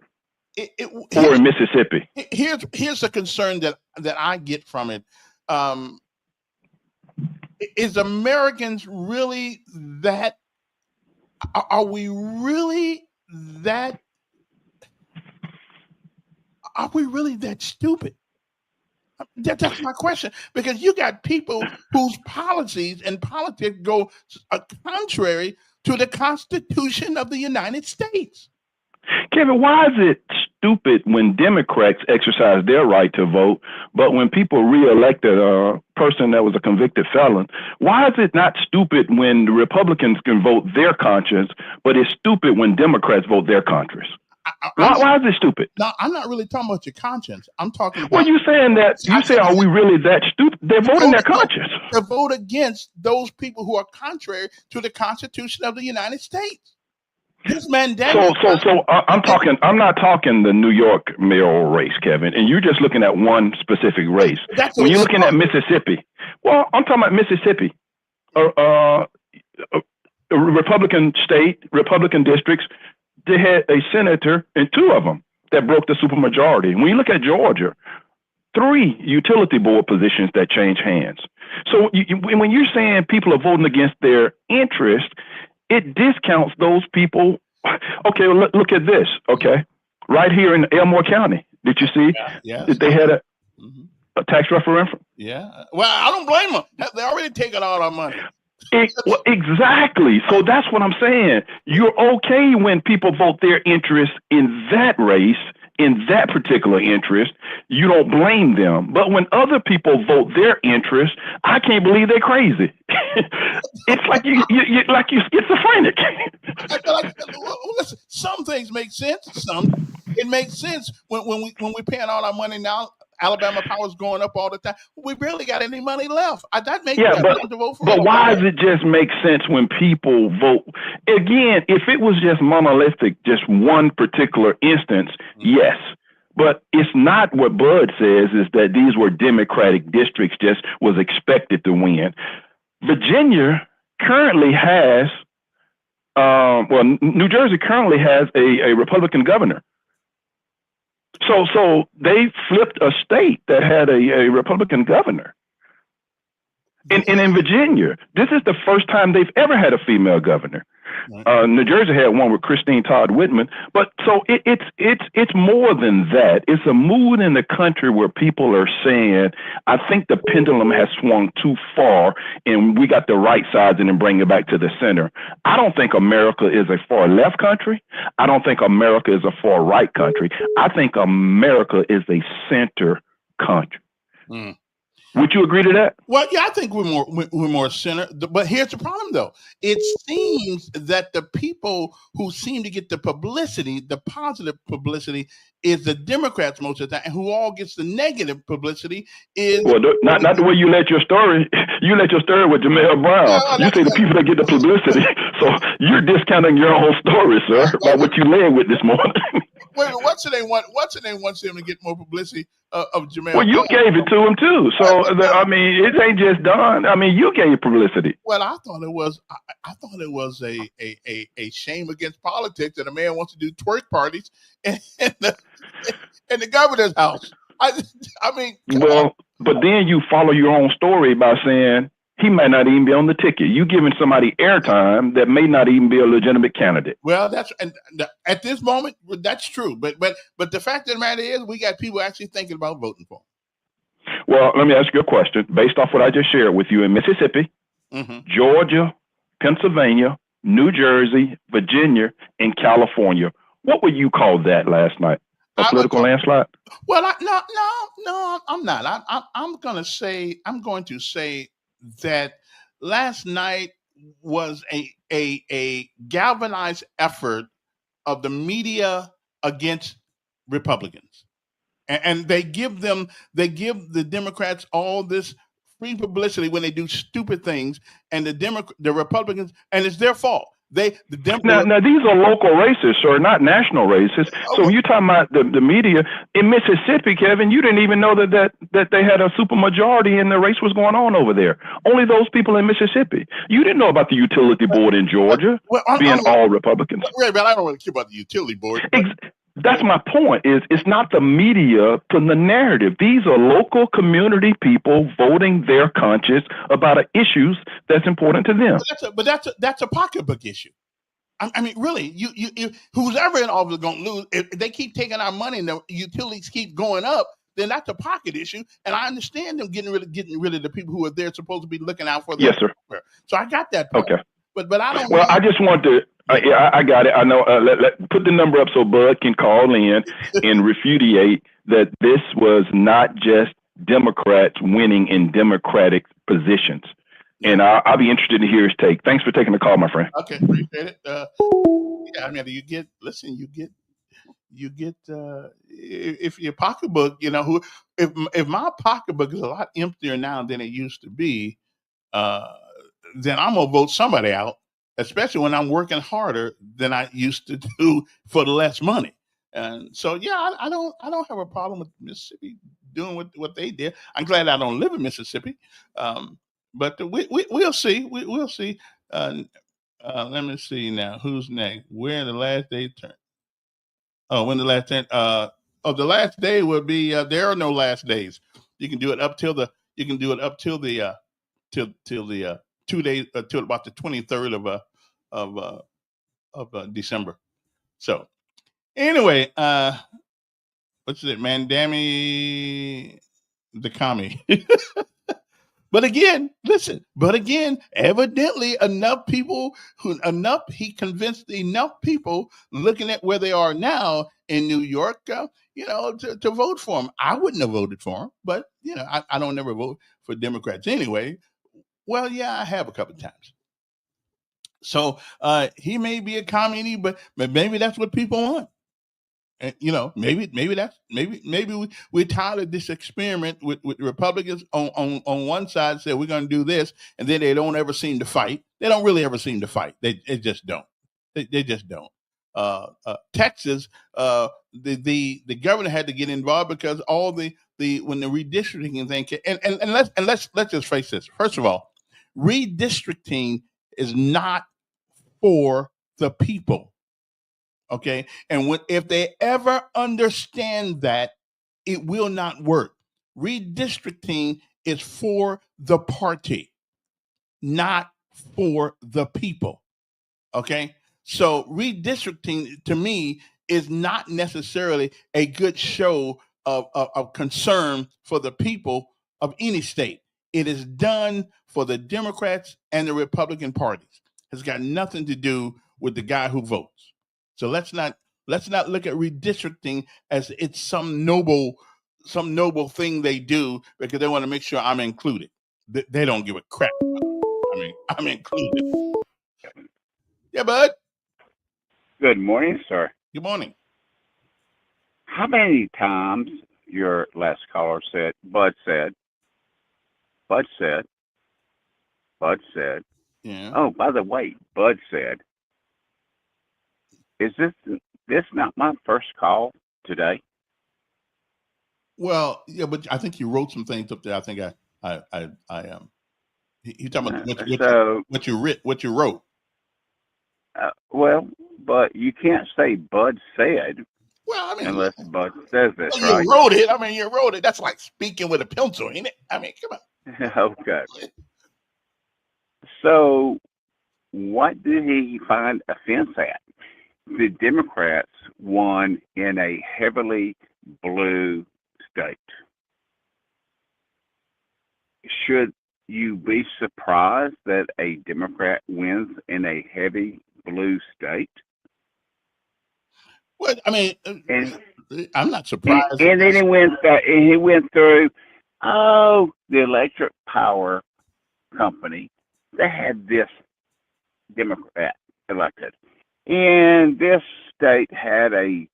Speaker 6: or in Mississippi.
Speaker 1: Here's a concern that I get from it. Is Americans really that? Are we really that? Are we really that stupid? That's my question, because you got people whose policies and politics go contrary to the Constitution of the United States.
Speaker 6: Kevin, why is it stupid when Democrats exercise their right to vote, but when people reelected a person that was a convicted felon, why is it not stupid when the Republicans can vote their conscience, but it's stupid when Democrats vote their conscience? Why is it stupid?
Speaker 1: No, I'm not really talking about your conscience. I'm talking about.
Speaker 6: Well, you saying that, you say, are we really that stupid? They're voting their conscience.
Speaker 1: To vote against those people who are contrary to the Constitution of the United States. This mandate.
Speaker 6: So I'm not talking the New York mayoral race, Kevin, and you're just looking at one specific race. When you're looking at Mississippi, well, I'm talking about Mississippi, a Republican state, Republican districts. They had a senator and 2 of them that broke the supermajority. When you look at Georgia, 3 utility board positions that change hands. So when you're saying people are voting against their interest, it discounts those people. Okay, look at this. Okay, right here in Elmore County, did you see?
Speaker 1: Yeah.
Speaker 6: They had a tax referendum.
Speaker 1: Yeah. Well, I don't blame them. They already taken all our money.
Speaker 6: Exactly. So that's what I'm saying. You're okay when people vote their interest in that race, in that particular interest. You don't blame them. But when other people vote their interest, I can't believe they're crazy. It's like you're schizophrenic.
Speaker 1: Listen, some things make sense. It makes sense when we're paying all our money now. Alabama power's going up all the time. We barely got any money left. That makes sense to vote for.
Speaker 6: But why does it just make sense when people vote? Again, if it was just monolithic, just one particular instance, yes. But it's not what Bud says, is that these were Democratic districts, just was expected to win. Virginia currently has, New Jersey currently has a Republican governor. So they flipped a state that had a Republican governor. And in Virginia, this is the first time they've ever had a female governor. New Jersey had one with Christine Todd Whitman, but so it's more than that. It's a mood in the country where people are saying, I think the pendulum has swung too far and we got the right sides and then bring it back to the center. I don't think America is a far left country. I don't think America is a far right country. I think America is a center country. Would you agree to that?
Speaker 1: Well, yeah, I think we're more center. But here's the problem, though. It seems that the people who seem to get the publicity, the positive publicity, is the Democrats most of the time, and who all gets the negative publicity is
Speaker 6: not the way you let your story. You let your story with Jamel Brown. You say the people that get the publicity. So you're discounting your own story, sir, by what you led with this morning.
Speaker 1: Wait, what's the name? What's the name? Wants him to get more publicity of Jamel?
Speaker 6: Well, you gave it to him too. So I mean, it ain't just done. I mean, you gave publicity.
Speaker 1: Well, I thought it was. I thought it was a shame against politics that a man wants to do twerk parties in the governor's house. I mean,
Speaker 6: well, but then you follow your own story by saying he might not even be on the ticket. You giving somebody airtime that may not even be a legitimate candidate.
Speaker 1: Well, at this moment, that's true. But the fact of the matter is, we got people actually thinking about voting for him.
Speaker 6: Well, let me ask you a question based off what I just shared with you. In Mississippi, Georgia, Pennsylvania, New Jersey, Virginia, and California, what would you call that last night? A political landslide?
Speaker 1: Well, no, I'm not. I'm going to say that last night was a galvanized effort of the media against Republicans, and they give the Democrats all this free publicity when they do stupid things, and the Republicans, and it's their fault. Now
Speaker 6: these are local races, sir, not national races. So when you're talking about the media in Mississippi, Kevin, you didn't even know that they had a supermajority and the race was going on over there. Only those people in Mississippi. You didn't know about the utility board in Georgia being all Republicans.
Speaker 1: Right, but I don't really care about the utility board.
Speaker 6: That's my point. It's not the media putting the narrative. These are local community people voting their conscience about issues that's important to them.
Speaker 1: But that's a pocketbook issue. I mean, really, you who's ever in office is going to lose. If they keep taking our money and the utilities keep going up, then that's a pocket issue. And I understand them getting rid of the people who are there supposed to be looking out for them.
Speaker 6: Yes, sir.
Speaker 1: So I got that part.
Speaker 6: Okay.
Speaker 1: But I don't.
Speaker 6: Well, I just want to. I got it. I know. Put the number up so Bud can call in and refutate that this was not just Democrats winning in Democratic positions. And I'll be interested to hear his take. Thanks for taking the call, my friend.
Speaker 1: Okay, appreciate it. Yeah, I mean, you get if your pocketbook, if my pocketbook is a lot emptier now than it used to be, then I'm gonna vote somebody out, especially when I'm working harder than I used to do for the less money. And so, yeah, I don't have a problem with Mississippi doing what they did. I'm glad I don't live in Mississippi, but we'll see. We'll see. Let me see now. Who's next? Where the last day turn? Oh, when the last day? The last day will be. There are no last days. You can do it up till the. You can do it up till the. Till the 2 days till about the 23rd of December. So anyway, what's it, man? Dammy the commie. But again, listen. But again, evidently he convinced enough people looking at where they are now in New York, to vote for him. I wouldn't have voted for him, but I don't never vote for Democrats anyway. Well, yeah, I have a couple of times. So he may be a commie, but maybe that's what people want. And, maybe we're tired of this experiment with Republicans on one side say we're going to do this, and then they don't ever seem to fight. They don't really ever seem to fight. They just don't. They just don't. Texas, the governor had to get involved because all when the redistricting thing came, and let's just face this. First of all, redistricting is not for the people. Okay. And if they ever understand that, it will not work. Redistricting is for the party, not for the people. Okay. So redistricting to me is not necessarily a good show of concern for the people of any state. It is done for the Democrats and the Republican parties. It's got nothing to do with the guy who votes. So let's not look at redistricting as it's some noble some noble thing they do because they want to make sure I'm included. They don't give a crap. I mean, I'm included. Yeah, bud.
Speaker 7: Good morning, sir.
Speaker 1: Good morning.
Speaker 7: How many times your last caller said, Bud said,
Speaker 1: Yeah.
Speaker 7: oh, by the way, Bud said, is this not my first call today?
Speaker 1: Well, yeah, but I think you wrote some things up there. I think I He talking about what you wrote.
Speaker 7: Well, but you can't say Bud said.
Speaker 1: Well, I mean,
Speaker 7: unless Bud says it,
Speaker 1: well,
Speaker 7: right?
Speaker 1: You wrote it. I mean, you wrote it. That's like speaking with a pencil, ain't it? I mean, come on.
Speaker 7: Okay. So, what did he find offense at? The Democrats won in a heavily blue state. Should you be surprised that a Democrat wins in a heavy blue state?
Speaker 1: Well, I mean, I'm not surprised.
Speaker 7: And then he went through, the electric power company, they had this Democrat elected. And this state had a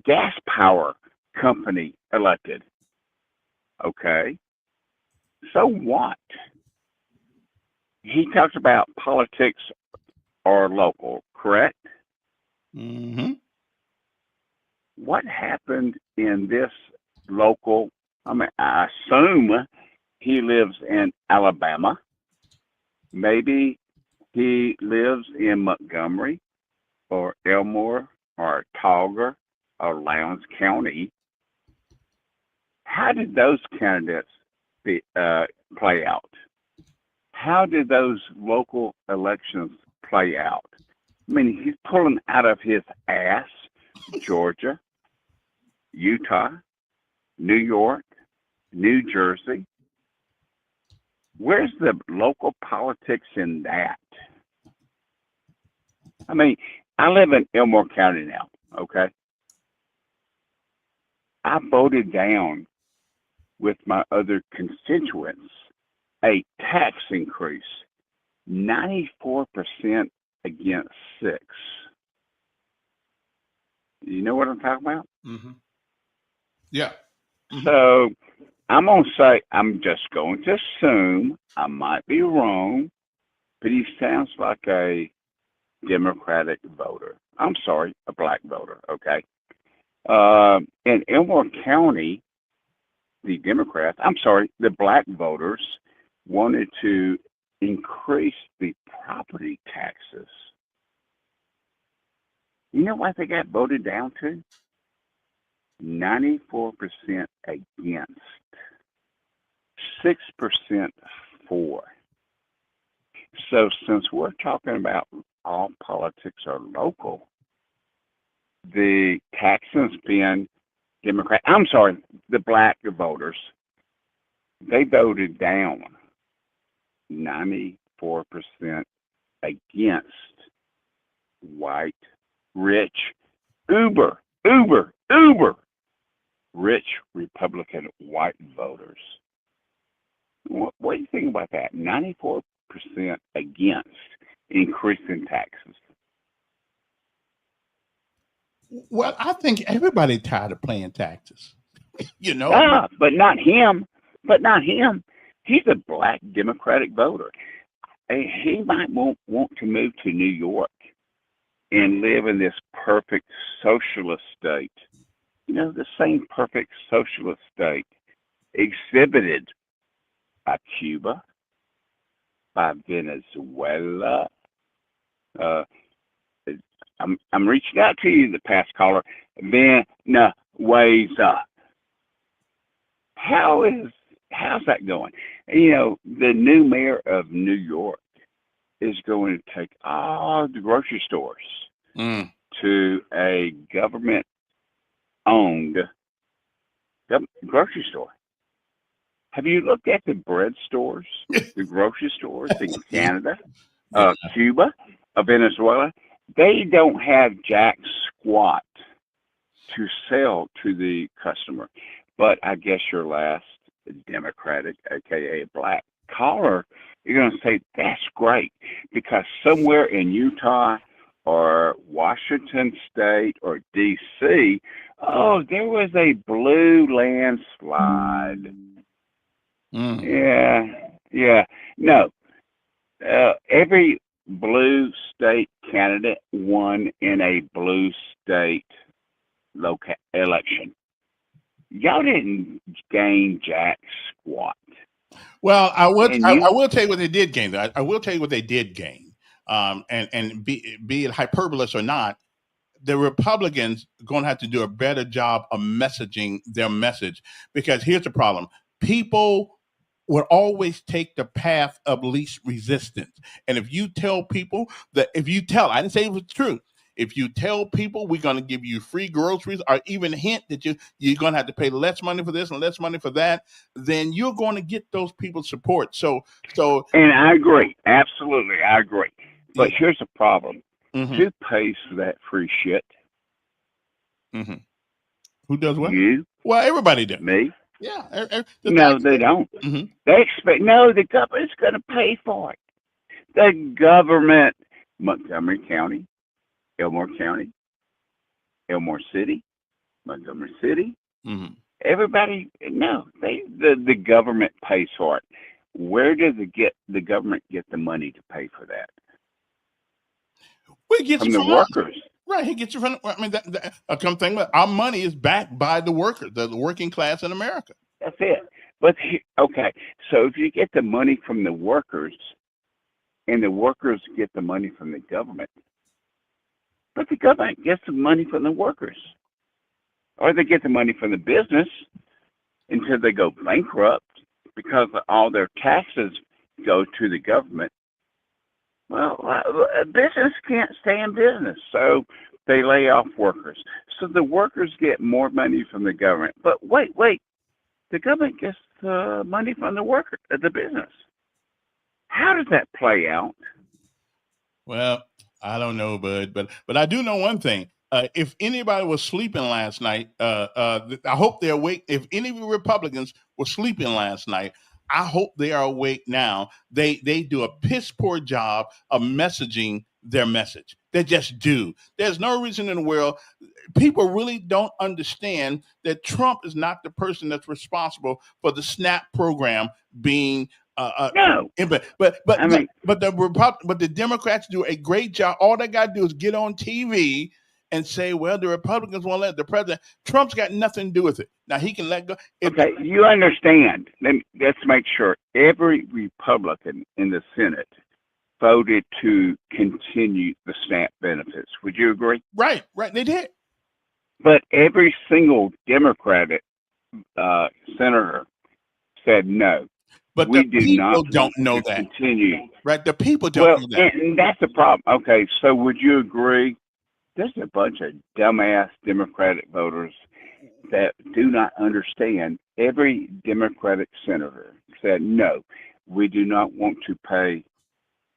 Speaker 7: gas power company elected. Okay. So what? He talks about politics are local, correct?
Speaker 1: Mm-hmm.
Speaker 7: What happened in this local? I mean, I assume he lives in Alabama. Maybe he lives in Montgomery or Elmore or Tolga or Lowndes County. How did those candidates play out? How did those local elections play out? I mean, he's pulling out of his ass Georgia, Utah, New York, New Jersey. Where's the local politics in that? I mean, I live in Elmore County now, okay? I voted down with my other constituents a tax increase, 94% against 6%. You know what I'm talking about?
Speaker 1: Mm-hmm. Yeah. Mm-hmm.
Speaker 7: So I'm just going to assume, I might be wrong, but he sounds like a Democratic voter. I'm sorry, a black voter, okay? In Elmore County, the black voters wanted to increase the property taxes. You know what they got voted down to? 94% against, 6% for. So since we're talking about all politics are local, the Texans being Democrat, the black voters, they voted down 94% against white, rich, uber rich Republican white voters. What do you think about that? 94% against increasing taxes.
Speaker 1: Well, I think everybody tired of paying taxes. You know,
Speaker 7: but not him. He's a black Democratic voter. He might want to move to New York and live in this perfect socialist state. You know, the same perfect socialist state exhibited by Cuba, by Venezuela. I'm reaching out to you, the past caller, Venezuela. How's that going? You know, the new mayor of New York is going to take all the grocery stores to a government-owned grocery store. Have you looked at the bread stores, the grocery stores in Canada, Cuba, Venezuela? They don't have jack squat to sell to the customer. But I guess your last Democratic, aka black caller, you're going to say that's great because somewhere in Utah or Washington State or D.C., oh, there was a blue landslide. Yeah. No, every blue state candidate won in a blue state election. Y'all didn't gain jack squat.
Speaker 1: Well, I will tell you what they did gain. I will tell you what they did gain. And be it hyperbolous or not, the Republicans are going to have to do a better job of messaging their message, because here's the problem. People would always take the path of least resistance. And if you tell people I didn't say it was true. If you tell people we're going to give you free groceries, or even hint that you're going to have to pay less money for this and less money for that, then you're going to get those people's support.
Speaker 7: And I agree. Absolutely. I agree. But here's the problem.
Speaker 1: Mm-hmm.
Speaker 7: Who pays for that free shit?
Speaker 1: Mm-hmm. Who does what?
Speaker 7: You.
Speaker 1: Well, everybody does.
Speaker 7: Me.
Speaker 1: Yeah.
Speaker 7: No, they don't.
Speaker 1: Mm-hmm.
Speaker 7: They expect, the government's going to pay for it. The government, Montgomery County, Elmore County, Elmore City, Montgomery City,
Speaker 1: mm-hmm.
Speaker 7: Everybody, the government pays for it. Where does the government get the money to pay for that?
Speaker 1: Well, it gets
Speaker 7: from the workers.
Speaker 1: Right, he gets it from. I mean, come think about it, our money is backed by the workers, the working class in America.
Speaker 7: That's it. But okay, so if you get the money from the workers, and the workers get the money from the government, but the government gets the money from the workers, or they get the money from the business until they go bankrupt because all their taxes go to the government. Well, a business can't stay in business, so they lay off workers. So the workers get more money from the government. But wait, the government gets the money from the worker, the business. How does that play out?
Speaker 1: Well, I don't know, bud, but I do know one thing. If anybody was sleeping last night, I hope they're awake. If any Republicans were sleeping last night, I hope they are awake now. They do a piss poor job of messaging their message. They just do. There's no reason in the world. People really don't understand that Trump is not the person that's responsible for the SNAP program being
Speaker 7: no.
Speaker 1: But the Democrats do a great job. All they got to do is get on TV and say, well, the Republicans won't let the president. Trump's got nothing to do with it. Now, he can let go.
Speaker 7: Okay, you understand. Let's make sure every Republican in the Senate voted to continue the SNAP benefits. Would you agree?
Speaker 1: Right, they did.
Speaker 7: But every single Democratic senator said no.
Speaker 1: But
Speaker 7: we
Speaker 1: the people don't know that.
Speaker 7: Continue.
Speaker 1: Right, the people don't know that.
Speaker 7: And that's the problem. Okay, so would you agree? There's a bunch of dumbass Democratic voters that do not understand. Every Democratic senator said, no, we do not want to pay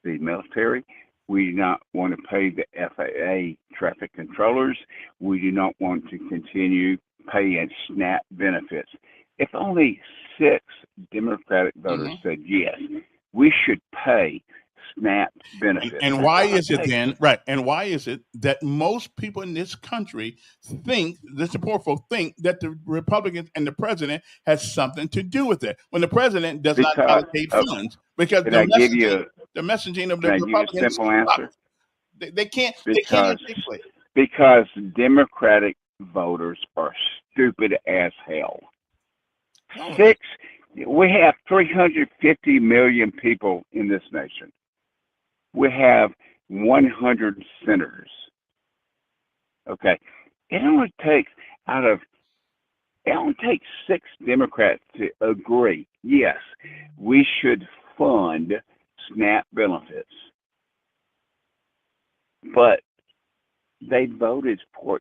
Speaker 7: the military. We do not want to pay the FAA traffic controllers. We do not want to continue paying SNAP benefits. If only 6 Democratic voters said, yes, we should pay SNAP benefits.
Speaker 1: And why is it then, right, and why is it that most people in this country think, the support folk think that the Republicans and the president has something to do with it, when the president does not allocate funds? Because the messaging of the Republicans.
Speaker 7: Give you a simple answer?
Speaker 1: They can't articulate.
Speaker 7: Because Democratic voters are stupid as hell. We have 350 million people in this nation. We have 100 senators. Okay. It only takes 6 Democrats to agree, yes, we should fund SNAP benefits. But They voted 14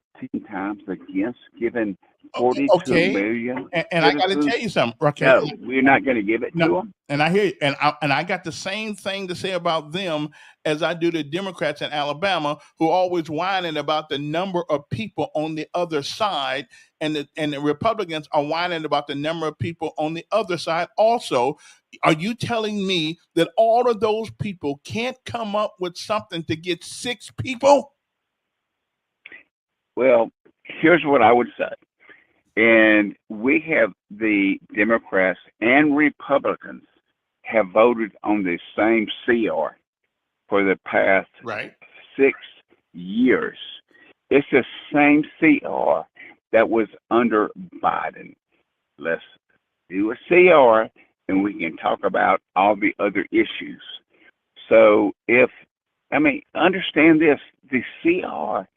Speaker 7: times against giving 42
Speaker 1: Okay,
Speaker 7: million
Speaker 1: and I got to
Speaker 7: citizens.
Speaker 1: tell you something, okay?
Speaker 7: No, we're not going to give it to
Speaker 1: No,
Speaker 7: them.
Speaker 1: and I hear you, and I got the same thing to say about them as I do the Democrats in Alabama, who always whining about the number of people on the other side, and the Republicans are whining about the number of people on the other side. Also, are you telling me that all of those people can't come up with something to get 6 people?
Speaker 7: Well, here's what I would say. And we have the Democrats and Republicans have voted on the same CR for the past
Speaker 1: Right.
Speaker 7: 6 years. It's the same CR that was under Biden. Let's do a CR and we can talk about all the other issues. So understand this, the CR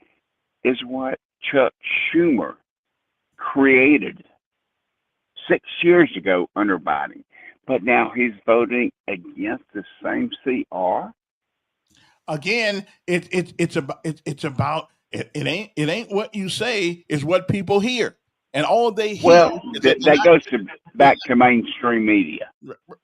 Speaker 7: is what Chuck Schumer created 6 years ago under Biden, but now he's voting against the same CR.
Speaker 1: Again, it's about it ain't what you say, is what people hear, and all they hear.
Speaker 7: Well, that goes back to mainstream media.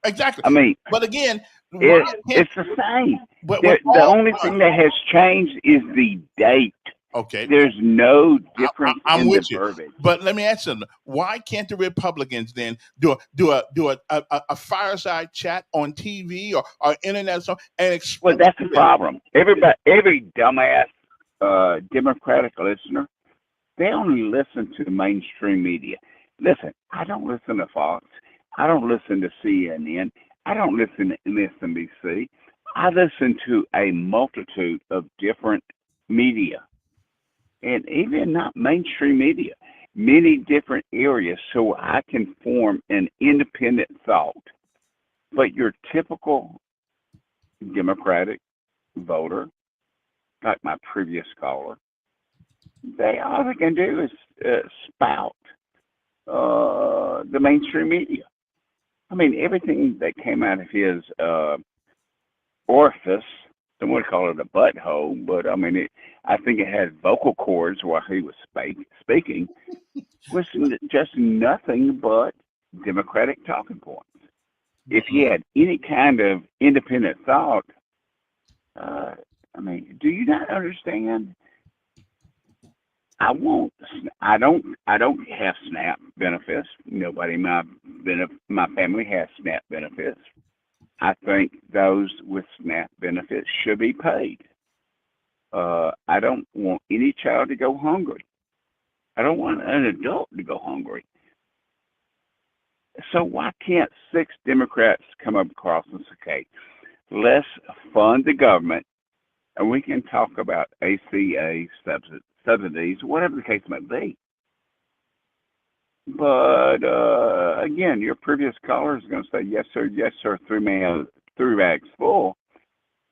Speaker 1: Exactly.
Speaker 7: I mean,
Speaker 1: but again,
Speaker 7: it's the same.
Speaker 1: But
Speaker 7: the only thing that has changed is the date.
Speaker 1: Okay.
Speaker 7: There's no difference
Speaker 1: I'm
Speaker 7: in
Speaker 1: with
Speaker 7: the
Speaker 1: you.
Speaker 7: verbiage.
Speaker 1: But let me ask you something. Why can't the Republicans then do a fireside chat on TV or internet and explain?
Speaker 7: Well, that's the problem. Every dumbass Democratic listener, they only listen to the mainstream media. Listen, I don't listen to Fox. I don't listen to CNN. I don't listen to MSNBC. I listen to a multitude of different media. And even not mainstream media, many different areas, so I can form an independent thought. But your typical Democratic voter, like my previous caller, all they can do is spout the mainstream media. I mean, everything that came out of his orifice, some would call it a butthole, but I mean, I think it had vocal cords while he was speaking, was just nothing but Democratic talking points. If he had any kind of independent thought, do you not understand? I don't have SNAP benefits. Nobody in my family has SNAP benefits. I think those with SNAP benefits should be paid. I don't want any child to go hungry. I don't want an adult to go hungry. So why can't 6 Democrats come up across and say, okay, let's fund the government and we can talk about ACA subsidies, whatever the case may be. But again, your previous caller is going to say, yes, sir, 3 bags full.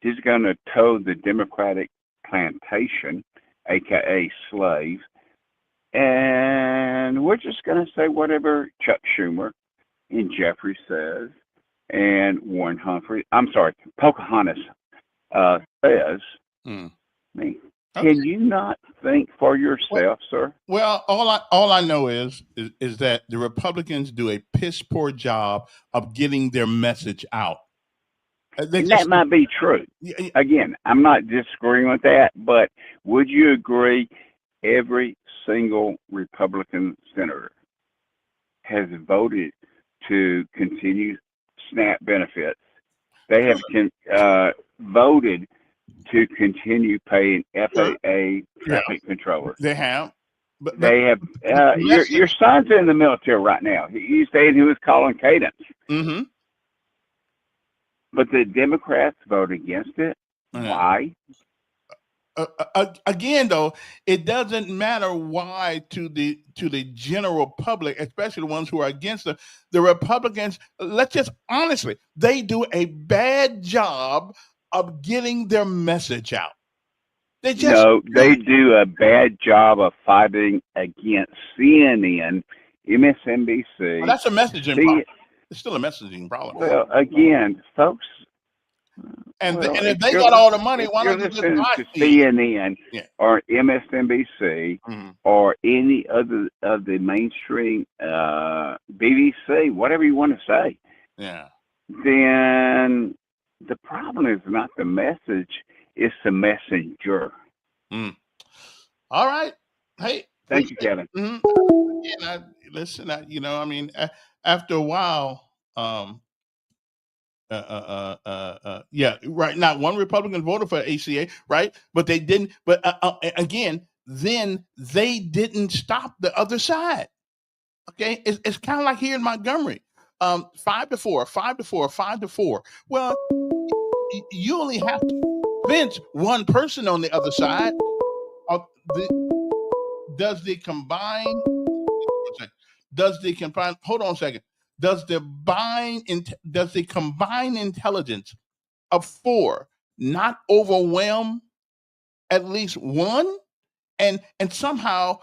Speaker 7: He's going to toe the Democratic plantation, aka slave, and we're just going to say whatever Chuck Schumer and Jeffrey says, and Pocahontas says. Can you not think for yourself, sir?
Speaker 1: Well, all I know is that the Republicans do a piss poor job of getting their message out.
Speaker 7: That might be true. Again, I'm not disagreeing with that, but would you agree every single Republican senator has voted to continue SNAP benefits? They have voted to continue paying FAA traffic controllers.
Speaker 1: They have.
Speaker 7: But they have. Your son's in the military right now. You said he was calling cadence.
Speaker 1: Mm-hmm.
Speaker 7: But the Democrats vote against it. Why?
Speaker 1: Again, though, it doesn't matter why to the general public, especially the ones who are against them. The Republicans, let's just honestly, they do a bad job of getting their message out. They
Speaker 7: do a bad job of fighting against CNN, MSNBC.
Speaker 1: Well, that's a messaging problem. It's still a messaging problem.
Speaker 7: Well, again, folks,
Speaker 1: And
Speaker 7: Well,
Speaker 1: and if they got all the money, why
Speaker 7: you're
Speaker 1: don't you just
Speaker 7: listening
Speaker 1: buy
Speaker 7: to
Speaker 1: these?
Speaker 7: CNN
Speaker 1: Yeah.
Speaker 7: or MSNBC or any other of the mainstream BBC, whatever you want to say,
Speaker 1: Yeah.
Speaker 7: then the problem is not the message, it's the messenger.
Speaker 1: All right. Hey.
Speaker 7: Thank you, Kevin.
Speaker 1: Listen, after a while, yeah, right. Not one Republican voted for ACA, right? But they didn't. But again, then they didn't stop the other side. Okay, it's kind of like here in Montgomery, 5-4, 5-4, 5-4. Well, you only have to convince one person on the other side. Does the combined? Hold on a second. Does the combined intelligence of 4 not overwhelm at least one, and somehow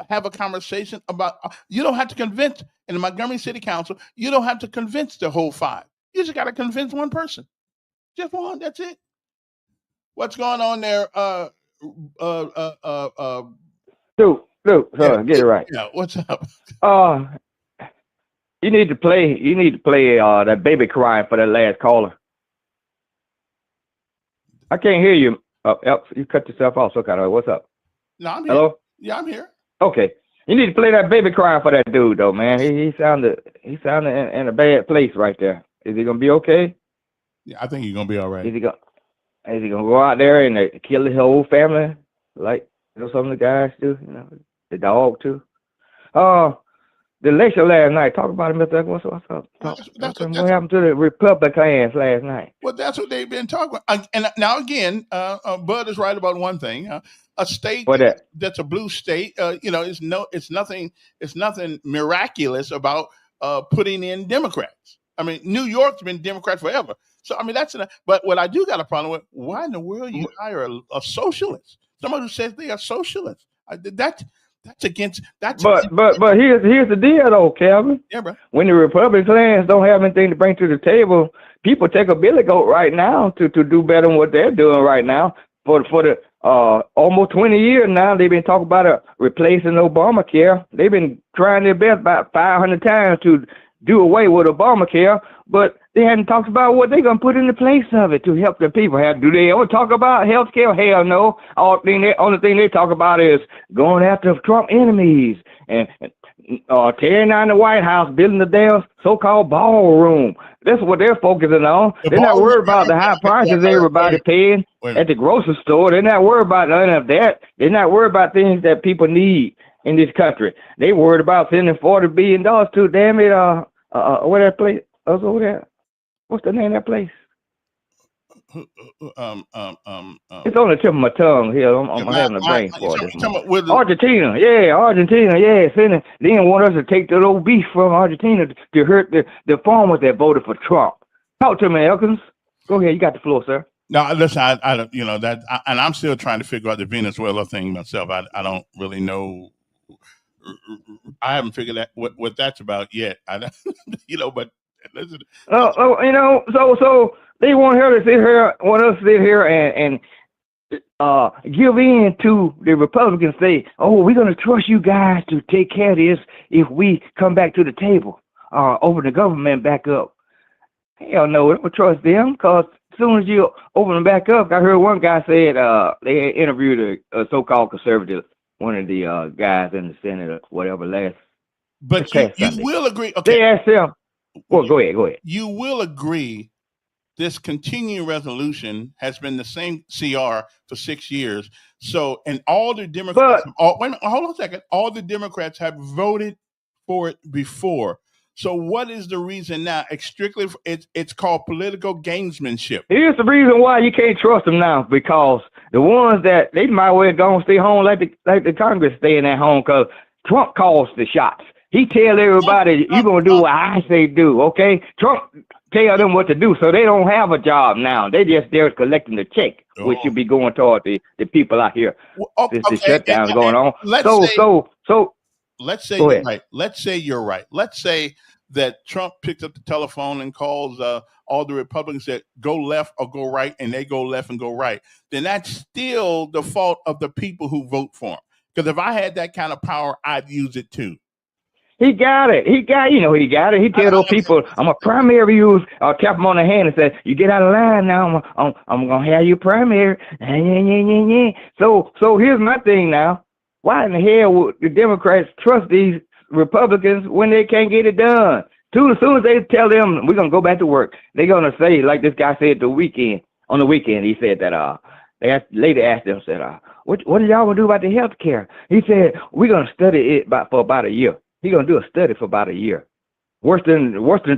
Speaker 1: have a conversation about? You don't have to convince in the Montgomery City Council. You don't have to convince the whole 5. You just got to convince one person, just one. That's it. What's going on there?
Speaker 8: Luke, get it right.
Speaker 1: Yeah, what's up?
Speaker 8: You need to play that baby crying for that last caller. I can't hear you. You cut yourself off. So kind of. What's up?
Speaker 1: No, I'm here.
Speaker 8: Hello?
Speaker 1: Yeah, I'm here.
Speaker 8: Okay. You need to play that baby crying for that dude though, man. He sounded in a bad place right there. Is he gonna be okay?
Speaker 1: Yeah, I think he's gonna be all right.
Speaker 8: Is he gonna go out there and kill his whole family like some of the guys do? The dog too. The election last night. Talk about it, Mr. What's up? What happened to the Republicans last night?
Speaker 1: Well, that's what they've been talking about. And now again, Bud is right about one thing. A state that's a blue state, it's nothing miraculous about putting in Democrats. I mean, New York's been Democrat forever. So I mean, but what I do got a problem with: why in the world you hire a socialist? Someone who says they are socialists. That's against. But
Speaker 8: here's the deal though, Calvin.
Speaker 1: Yeah, bro.
Speaker 8: When the Republicans don't have anything to bring to the table, people take a billy goat right now to do better than what they're doing right now. For the almost 20 years now, they've been talking about replacing Obamacare. They've been trying their best about 500 times to do away with Obamacare, but they hadn't talked about what they're gonna put in the place of it to help the people. Do they ever talk about health care? Hell no. Only thing they talk about is going after Trump enemies and tearing down the White House, building the damn so-called ballroom. That's what they're focusing on. They're not worried about the high prices everybody paying at the grocery store. They're not worried about none of that. They're not worried about things that people need in this country. They worried about sending $40 billion to, damn it, where that place? Over there. What's the name of that place? It's on the tip of my tongue here. I'm having a brain for it. Argentina. Yeah. They didn't want us to take the old beef from Argentina to hurt the farmers that voted for Trump. Talk to me, Elkins. Go ahead. You got the floor, sir.
Speaker 1: No, listen, I don't, and I'm still trying to figure out the Venezuela thing myself. I don't really know. I haven't figured out what that's about yet. I don't, but listen. So they want us to sit here and give in to the Republicans. Say, we're going to trust you guys to take care of this if we come back to the table, open the government back up. Hell no, don't trust them, because as soon as you open them back up, I heard one guy said they interviewed a so-called conservative, one of the guys in the Senate or whatever last. But you will agree. Okay.
Speaker 8: They asked him. Well, go ahead.
Speaker 1: You will agree this continuing resolution has been the same CR for 6 years. So, and all the Democrats, hold on a second. All the Democrats have voted for it before. So what is the reason now? It's called political gamesmanship.
Speaker 8: Here's the reason why you can't trust them now, because the ones that they might well go and stay home like the Congress staying at home, because Trump calls the shots. He tell everybody, you're going to do what I say do, okay? Trump tell them what to do, so they don't have a job now. They just there collecting the check, which should be going toward the people out here. The shutdown's going on.
Speaker 1: Let's say you're right. Let's say that Trump picks up the telephone and calls all the Republicans that go left or go right, and they go left and go right, then that's still the fault of the people who vote for him. Because if I had that kind of power, I'd use it too.
Speaker 8: He got it. He got it. He tell those people, I'm a primary use, or tap them on the hand and say, you get out of line now, I'm going to have you primary. So here's my thing now. Why in the hell would the Democrats trust these Republicans when they can't get it done? As soon as they tell them, we're going to go back to work, they're going to say, like this guy said on the weekend, he said that, lady asked him, said, what are y'all going to do about the health care? He said, we're going to study it for about a year. He's gonna do a study for about a year. Worse than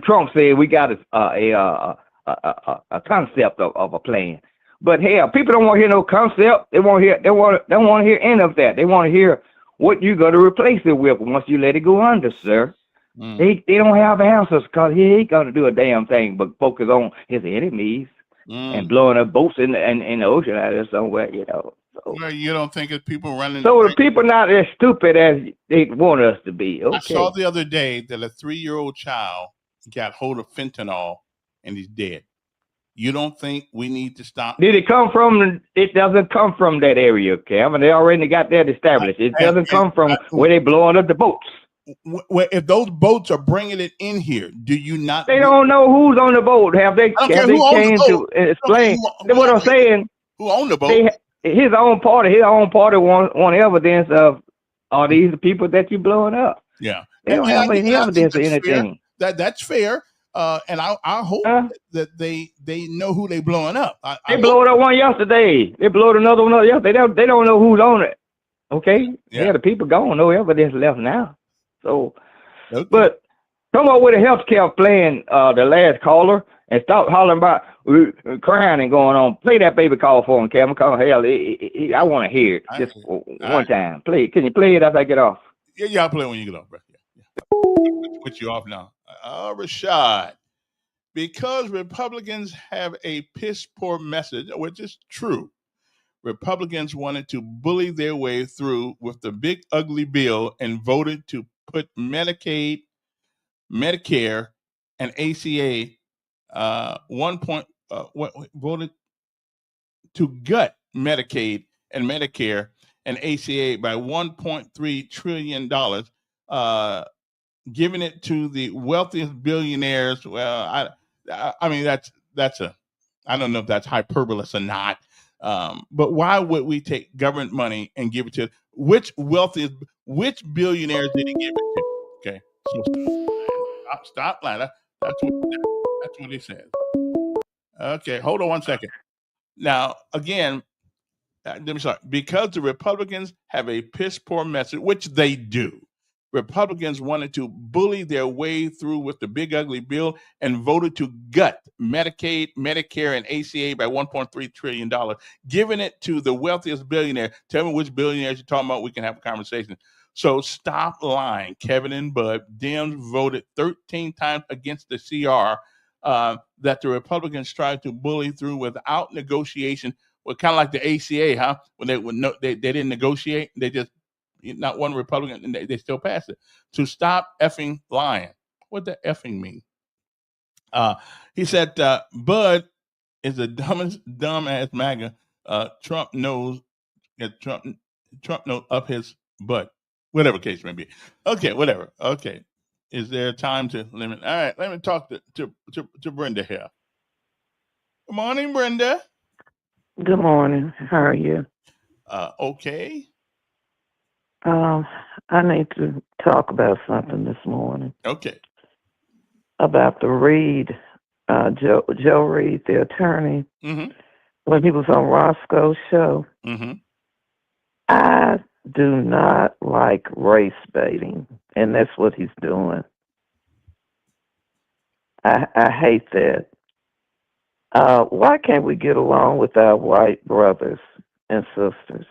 Speaker 8: Trump said, we got a concept of a plan. But hell, people don't want to hear no concept. They want to hear any of that. They want to hear what you're gonna replace it with once you let it go under, sir. They don't have answers because he ain't gonna do a damn thing but focus on his enemies and blowing up boats in the ocean out there somewhere, So.
Speaker 1: Well, you don't think it's people running?
Speaker 8: So the people not as stupid as they want us to be. Okay.
Speaker 1: I saw the other day that a 3-year-old child got hold of fentanyl and he's dead. You don't think we need to stop?
Speaker 8: Did it come from? It doesn't come from that area, Cam. And they already got that established. It doesn't come from where they blowing up the boats.
Speaker 1: Well, if those boats are bringing it in here, do you not?
Speaker 8: They don't know who's on the boat. Have they came to explain? What I'm saying.
Speaker 1: Who owned the boat?
Speaker 8: His own party want evidence of all these people that you blowing up.
Speaker 1: Yeah,
Speaker 8: they don't have any evidence of anything.
Speaker 1: That's fair. And I hope that they know who they blowing up.
Speaker 8: They blowed up one yesterday. They blowed another one yesterday. They don't know who's on it. Okay, yeah, the people gone. No evidence left now. So, but come up with a health care plan. The last caller. And stop hollering about crying and going on. Play that baby call for him, Kevin. Call hell. I want to hear it just one time. Play. Can you play it as I get off?
Speaker 1: Yeah, I'll play it when you get off, bro. Yeah. Put you off now. Rashad, because Republicans have a piss poor message, which is true. Republicans wanted to bully their way through with the big ugly bill and voted to put Medicaid, Medicare, and ACA voted to gut Medicaid and Medicare and ACA by $1.3 trillion, giving it to the wealthiest billionaires. Well, I mean that's I don't know if that's hyperbole or not. But why would we take government money and give it to which billionaires did he give it to? Okay, so stop lying. That's what he said. Okay, hold on 1 second. Now, again, I'm sorry. Because the Republicans have a piss poor message, which they do. Republicans wanted to bully their way through with the big ugly bill and voted to gut Medicaid, Medicare, and ACA by $1.3 trillion, giving it to the wealthiest billionaire. Tell me which billionaires you're talking about. We can have a conversation. So stop lying, Kevin and Bud. Dems voted 13 times against the CR that the Republicans tried to bully through without negotiation. Well, kind of like the ACA, huh? When they didn't negotiate, they just not one Republican, and they still passed it. To stop effing lying. What does effing mean? He said, Bud is the dumbass MAGA. Trump knows up his butt. Whatever case may be. Okay, whatever. Okay. Is there time to limit? All right, let me talk to Brenda here. Good morning, Brenda.
Speaker 9: Good morning. How are you?
Speaker 1: Okay.
Speaker 9: I need to talk about something this morning.
Speaker 1: Okay.
Speaker 9: About the Reed, Joe Reed, the attorney, when he was on Roscoe's show. I do not like race baiting, and that's what he's doing. I hate that. Why can't we get along with our white brothers and sisters?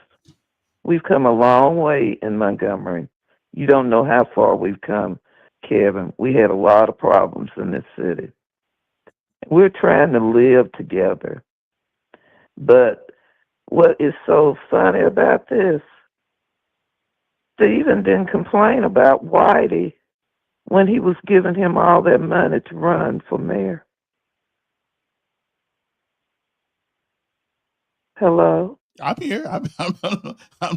Speaker 9: We've come a long way in Montgomery. You don't know how far we've come, Kevin. We had a lot of problems in this city. We're trying to live together. But what is so funny about this, Stephen didn't complain about Whitey when he was giving him all that money to run for mayor? Hello?
Speaker 1: I'm here. I'm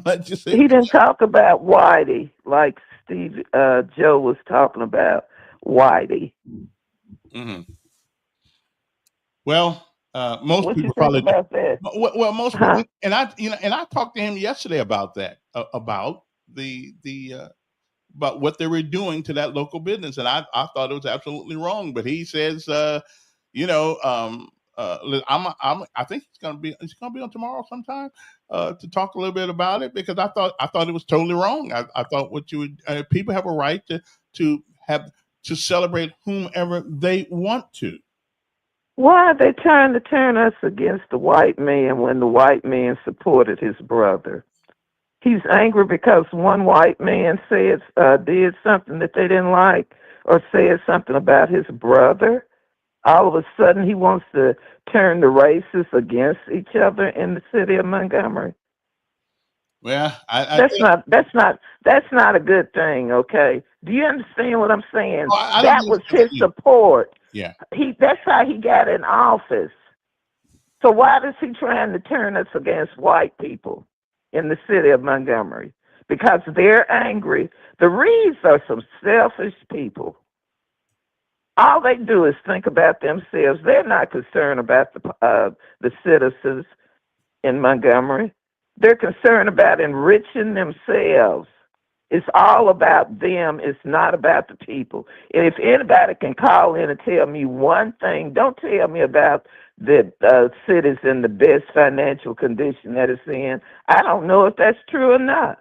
Speaker 1: letting you say.
Speaker 9: He didn't talk about Whitey like Joe was talking about Whitey.
Speaker 1: Mm-hmm. Well, most
Speaker 9: What you
Speaker 1: people
Speaker 9: think
Speaker 1: probably.
Speaker 9: about that?
Speaker 1: Well, most
Speaker 9: Huh?
Speaker 1: people, and I talked to him yesterday about that, about the about what they were doing to that local business, and I thought it was absolutely wrong. But he says, I think he's gonna be on tomorrow sometime to talk a little bit about it, because I thought it was totally wrong. I thought what you would people have a right to have to celebrate whomever they want to.
Speaker 9: Why are they trying to turn us against the white man when the white man supported his brother? He's angry because one white man did something that they didn't like, or said something about his brother. All of a sudden, he wants to turn the races against each other in the city of Montgomery.
Speaker 1: Well,
Speaker 9: That's not a good thing. Okay, do you understand what I'm saying?
Speaker 1: I don't
Speaker 9: That was his
Speaker 1: disagree.
Speaker 9: support.
Speaker 1: Yeah.
Speaker 9: That's how he got in office. So why is he trying to turn us against white people in the city of Montgomery? Because they're angry. The Reeds are some selfish people. All they do is think about themselves. They're not concerned about the citizens in Montgomery. They're concerned about enriching themselves. It's all about them. It's not about the people. And if anybody can call in and tell me one thing, don't tell me about the city's in the best financial condition that it's in. I don't know if that's true or not.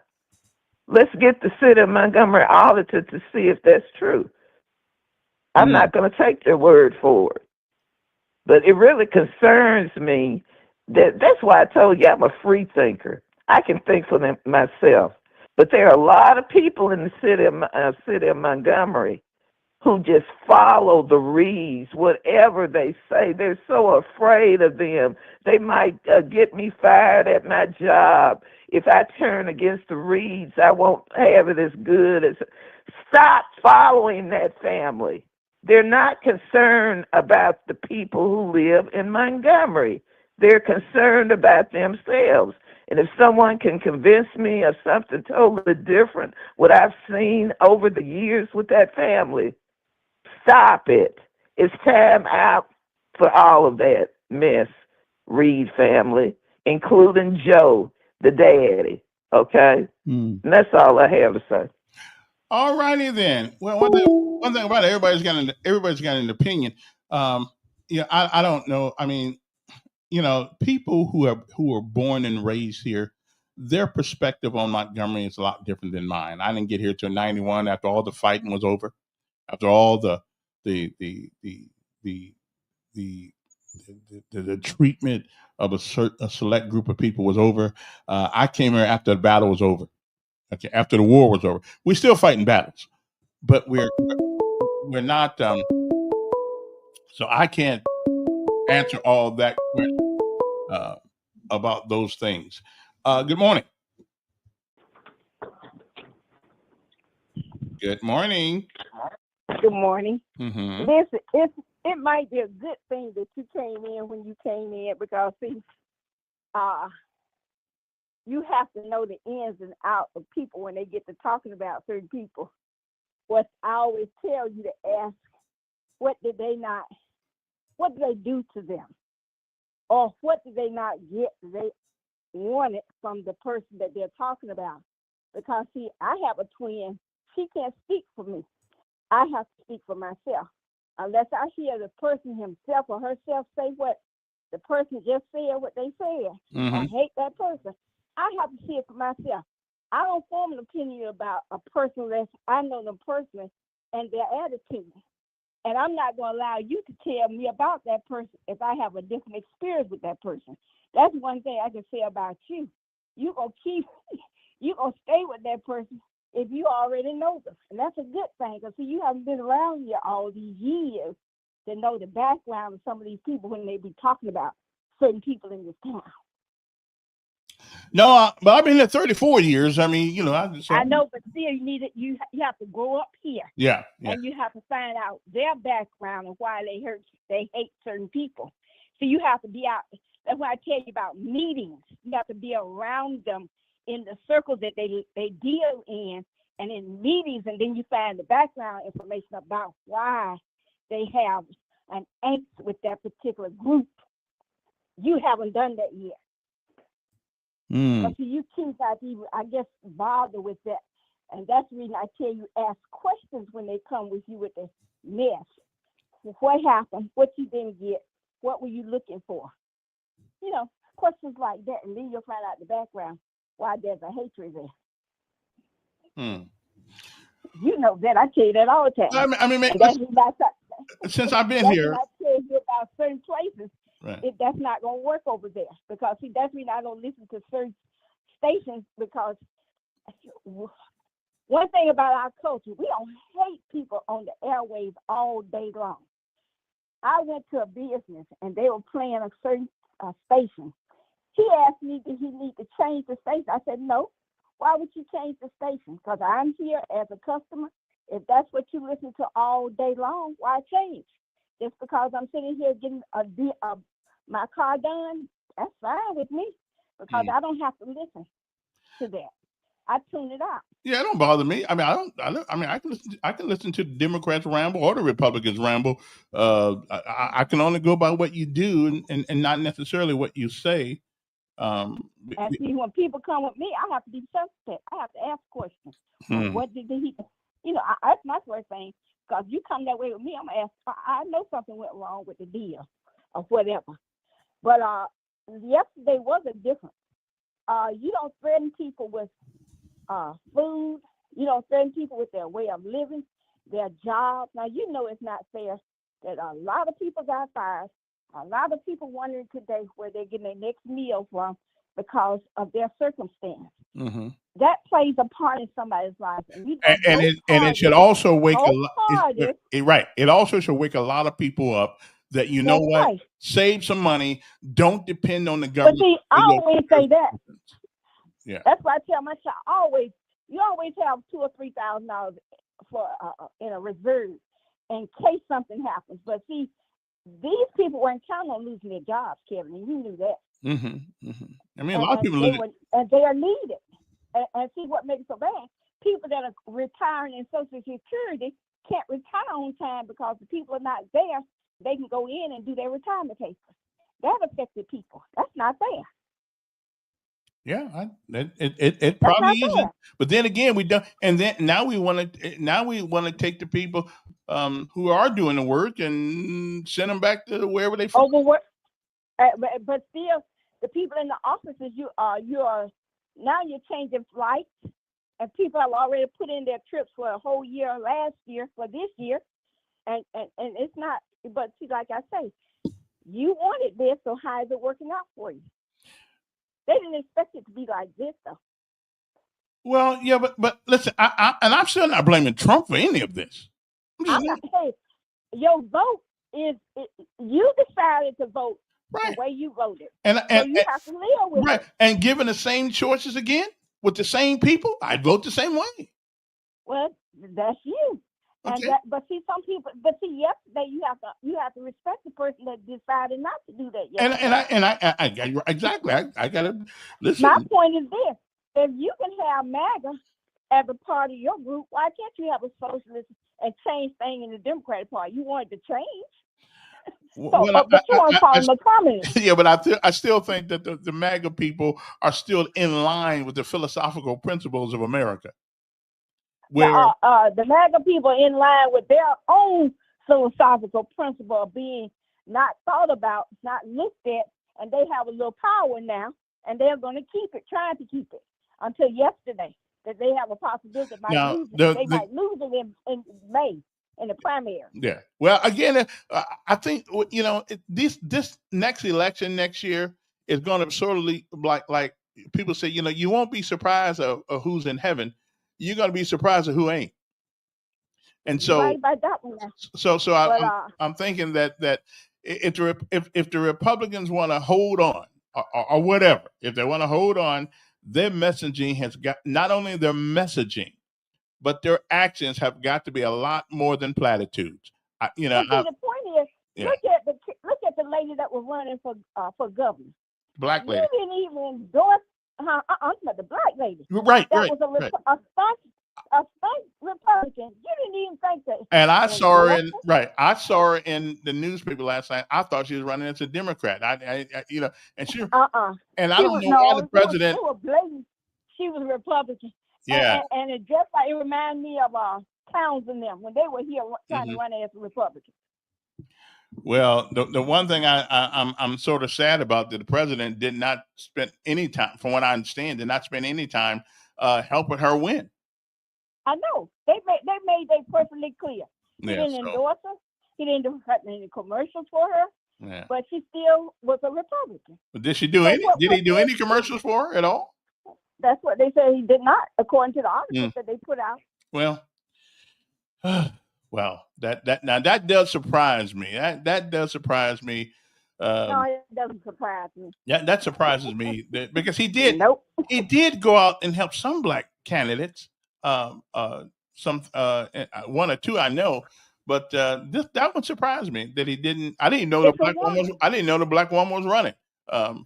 Speaker 9: Let's get the city of Montgomery audited to see if that's true. I'm not going to take their word for it. But it really concerns me. That's why I told you I'm a free thinker. I can think for myself. But there are a lot of people in the city of Montgomery who just follow the Reeds, whatever they say. They're so afraid of them. They might get me fired at my job. If I turn against the Reeds, I won't have it as good as. Stop following that family. They're not concerned about the people who live in Montgomery. They're concerned about themselves. And if someone can convince me of something totally different, what I've seen over the years with that family, stop it. It's time out for all of that mess, Reed family, including Joe, the daddy. Okay? And that's all I have to say.
Speaker 1: All righty then. Well, one thing about it, everybody's got an opinion. I don't know. I mean, people who are born and raised here, their perspective on Montgomery is a lot different than mine. I didn't get here till '91, after all the fighting was over, after all the treatment of a select group of people was over. I came here after the battle was over. Okay, after the war was over. We're still fighting battles, but we're not. So I can't answer all that question about those things. Good morning. Good morning.
Speaker 10: Good morning.
Speaker 1: Mm-hmm.
Speaker 10: Listen, it might be a good thing that you came in when you came in, because see, you have to know the ins and outs of people when they get to talking about certain people. What I always tell you to ask, what did they do to them? Or what did they not get that they wanted from the person that they're talking about? Because see, I have a twin. She can't speak for me. I have to speak for myself. Unless I hear the person himself or herself say what the person just said, what they said, I hate that person. I have to see it for myself. I don't form an opinion about a person unless I know them personally and their attitude. And I'm not going to allow you to tell me about that person if I have a different experience with that person. That's one thing I can say about you. You're going to stay with that person if you already know them. And that's a good thing, because you haven't been around here all these years to know the background of some of these people when they be talking about certain people in this town.
Speaker 1: No, but I've been here 34 years. I mean,
Speaker 10: I know, but still, you have to grow up here.
Speaker 1: Yeah.
Speaker 10: And you have to find out their background and why they hate certain people. So you have to be out. That's why I tell you about meetings. You have to be around them in the circles that they deal in, and in meetings, and then you find the background information about why they have an angst with that particular group. You haven't done that yet. But see, you kids have to even, I guess, bother with that. And that's the reason I tell you, ask questions when they come with you with the mess. What happened? What you didn't get? What were you looking for? Questions like that. And then you'll find out the background, why there's a hatred there. You know that. I tell you that all the time.
Speaker 1: I mean since I've been here.
Speaker 10: I tell you about certain places.
Speaker 1: Right.
Speaker 10: That's not going to work over there. Because, see, that's the reason I don't listen to certain stations, because one thing about our culture, we don't hate people on the airwaves all day long. I went to a business and they were playing a certain station. He asked me, did he need to change the station? I said, no. Why would you change the station? Because I'm here as a customer. If that's what you listen to all day long, why change? Just because I'm sitting here getting my car done, that's fine with me, because I don't have to listen to that. I tune it out.
Speaker 1: Yeah, it don't bother me. I mean, I can listen to the Democrats ramble or the Republicans ramble. I can only go by what you do and not necessarily what you say.
Speaker 10: And see, when people come with me, I have to be sensitive. I have to ask questions. What did he? That's my first thing. Because you come that way with me, I'm gonna ask. I know something went wrong with the deal, or whatever. But yesterday was a difference. You don't threaten people with food. You don't threaten people with their way of living, their jobs. Now, you know it's not fair that a lot of people got fired. A lot of people wondering today where they're getting their next meal from because of their circumstance.
Speaker 1: Mm-hmm.
Speaker 10: That plays a part in somebody's life. And
Speaker 1: it should also wake right. It also should wake a lot of people up that know what, right. Save some money. Don't depend on the government.
Speaker 10: But see, I always say that.
Speaker 1: Yeah,
Speaker 10: that's why I tell my child, you always have $2,000 or $3,000 for in a reserve in case something happens. But see, these people weren't counting on losing their jobs, Kevin, and you knew that.
Speaker 1: Mm-hmm. Mm-hmm. I mean, a lot of people lose it.
Speaker 10: And they are needed. And see what makes it so bad? People that are retiring in Social Security can't retire on time because the people are not there. They can go in and do their retirement papers. That affected people. That's not fair.
Speaker 1: Yeah, it probably isn't. But then again, we don't. And then now we want to take the people who are doing the work and send them back to wherever they.
Speaker 10: Overwork. But still, the people in the offices, you are now you're changing flights, and people have already put in their trips for a whole year last year for this year, and it's not. But see, like I say, you wanted this, so how is it working out for you? They didn't expect it to be like this, though.
Speaker 1: Well, yeah, but listen, I'm still not blaming Trump for any of this.
Speaker 10: Hey, your vote you decided to vote
Speaker 1: right.
Speaker 10: The way you voted,
Speaker 1: and
Speaker 10: you have to live with it.
Speaker 1: And given the same choices again with the same people, I'd vote the same way.
Speaker 10: Well, that's you.
Speaker 1: Okay.
Speaker 10: But see, some people. But see, yesterday you have to respect the person that decided not to do that. Yesterday.
Speaker 1: And I exactly. I gotta listen.
Speaker 10: My point is this: if you can have MAGA as a part of your group, why can't you have a socialist and change things in the Democratic Party? You wanted to change. But you want to call them a communist.
Speaker 1: Yeah, but I still think that the MAGA people are still in line with the philosophical principles of America. Where
Speaker 10: the MAGA people in line with their own philosophical principle of being not thought about, not looked at, and they have a little power now, and they're going to trying to keep it until yesterday, that they have a possibility they might lose it in May in the primary.
Speaker 1: Yeah. Well, again, I think this next election next year is going to sort of like people say, you won't be surprised of who's in heaven. You're going to be surprised at who ain't. And so,
Speaker 10: right by that one.
Speaker 1: I'm thinking that if the Republicans want to hold on or whatever. If they want to hold on, their messaging has got, not only their messaging, but their actions have got to be a lot more than platitudes.
Speaker 10: And see, the point is,
Speaker 1: yeah,
Speaker 10: look at the lady that was running for governor.
Speaker 1: black lady.
Speaker 10: You didn't even endorse her. The black lady.
Speaker 1: Right,
Speaker 10: that
Speaker 1: right.
Speaker 10: was a staunch Republican. You didn't even think that.
Speaker 1: And I saw her I saw her in the newspaper last night. I thought she was running as a Democrat. And she. And I don't know why the president.
Speaker 10: She was Republican.
Speaker 1: Yeah.
Speaker 10: And it just like it reminded me of Towns and them when they were here trying to run as a Republican.
Speaker 1: Well, the one thing I'm sort of sad about that the president did not spend any time, from what I understand, did not spend any time helping her win.
Speaker 10: I know they made that perfectly clear. He didn't endorse her. He didn't do any commercials for her.
Speaker 1: Yeah.
Speaker 10: But she still was a Republican.
Speaker 1: But did she do any? Did he do any commercials for her at all?
Speaker 10: That's what they said he did not, according to the article that they put out.
Speaker 1: Well. Well, that does surprise me. That does surprise me.
Speaker 10: No, it doesn't surprise me.
Speaker 1: Yeah, that surprises me because he did.
Speaker 10: Nope.
Speaker 1: He did go out and help some black candidates. Some one or two I know, but that one surprised me that he didn't. I didn't know the black woman. I didn't know the black woman was running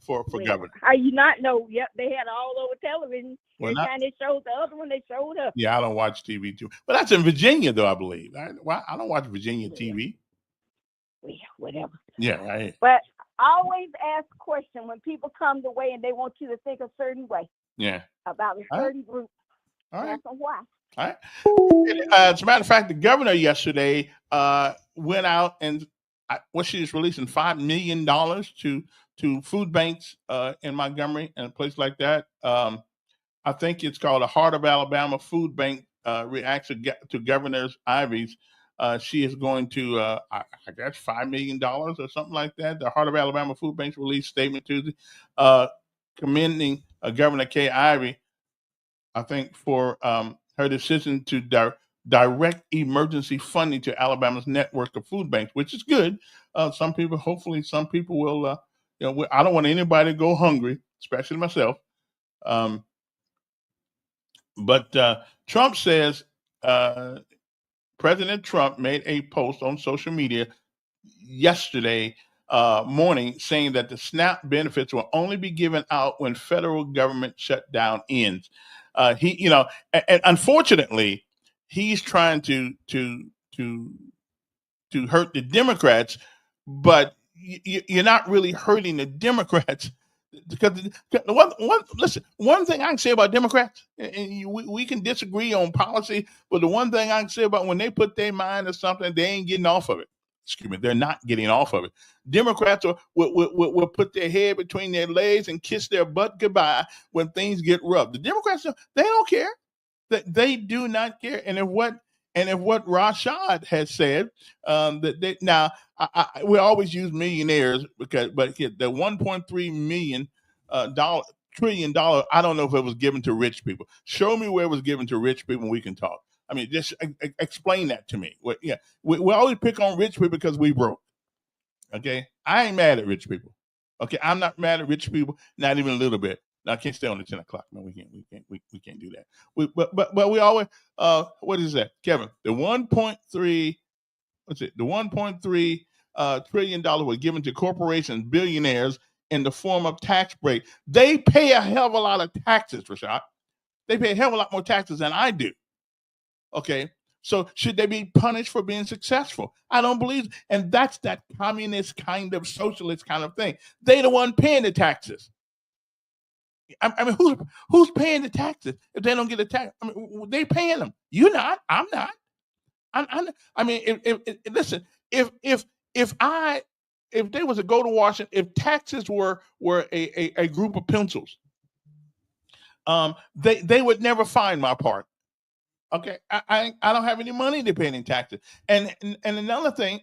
Speaker 1: for governor.
Speaker 10: How you not know? Yep, they had all over television.
Speaker 1: Well,
Speaker 10: every time they showed the other one, they showed up.
Speaker 1: Yeah, I don't watch TV too, but that's in Virginia, though. I believe. I don't watch Virginia TV.
Speaker 10: Yeah, whatever.
Speaker 1: Yeah, right.
Speaker 10: But always ask a question when people come the way and they want you to think a certain way.
Speaker 1: Yeah.
Speaker 10: About a certain group.
Speaker 1: All right.
Speaker 10: Ask them why.
Speaker 1: All right. As a matter of fact, the governor yesterday went out and she was releasing $5 million to food banks in Montgomery and a place like that. I think it's called the Heart of Alabama Food Bank reacts to Governor Ivey's. She is going to, I guess, $5 million or something like that. The Heart of Alabama Food Bank's released statement Tuesday commending Governor Kay Ivey, I think, for her decision to direct emergency funding to Alabama's network of food banks, which is good. Hopefully some people will, I don't want anybody to go hungry, especially myself. But Trump says, President Trump made a post on social media yesterday morning saying that the SNAP benefits will only be given out when federal government shutdown ends. And unfortunately, he's trying to hurt the Democrats, but you're not really hurting the Democrats. Because one thing I can say about Democrats, and we can disagree on policy, but the one thing I can say about when they put their mind to something, they ain't getting off of it. Excuse me, they're not getting off of it. Democrats will put their head between their legs and kiss their butt goodbye when things get rough. The Democrats, they don't care. They do not care. And if what Rashad has said, we always use millionaires but the $1.3 million trillion, I don't know if it was given to rich people. Show me where it was given to rich people and we can talk. I mean, just explain that to me. We always pick on rich people because we broke. Okay, I ain't mad at rich people. Okay, I'm not mad at rich people, not even a little bit. Now, I can't stay on the 10 o'clock. No, we can't do that. But we always, what is that, Kevin? The $1.3 trillion was given to corporations, billionaires in the form of tax break. They pay a hell of a lot of taxes, Rashad. They pay a hell of a lot more taxes than I do. Okay, so should they be punished for being successful? I don't believe, and that's that communist kind of socialist kind of thing. They the one paying the taxes. I mean, who's paying the taxes if they don't get a tax? I mean, they paying them. You're not. I'm not. I mean, if they was to go to Washington, if taxes were a group of pencils, they would never find my part. Okay, I don't have any money to pay any taxes. And another thing,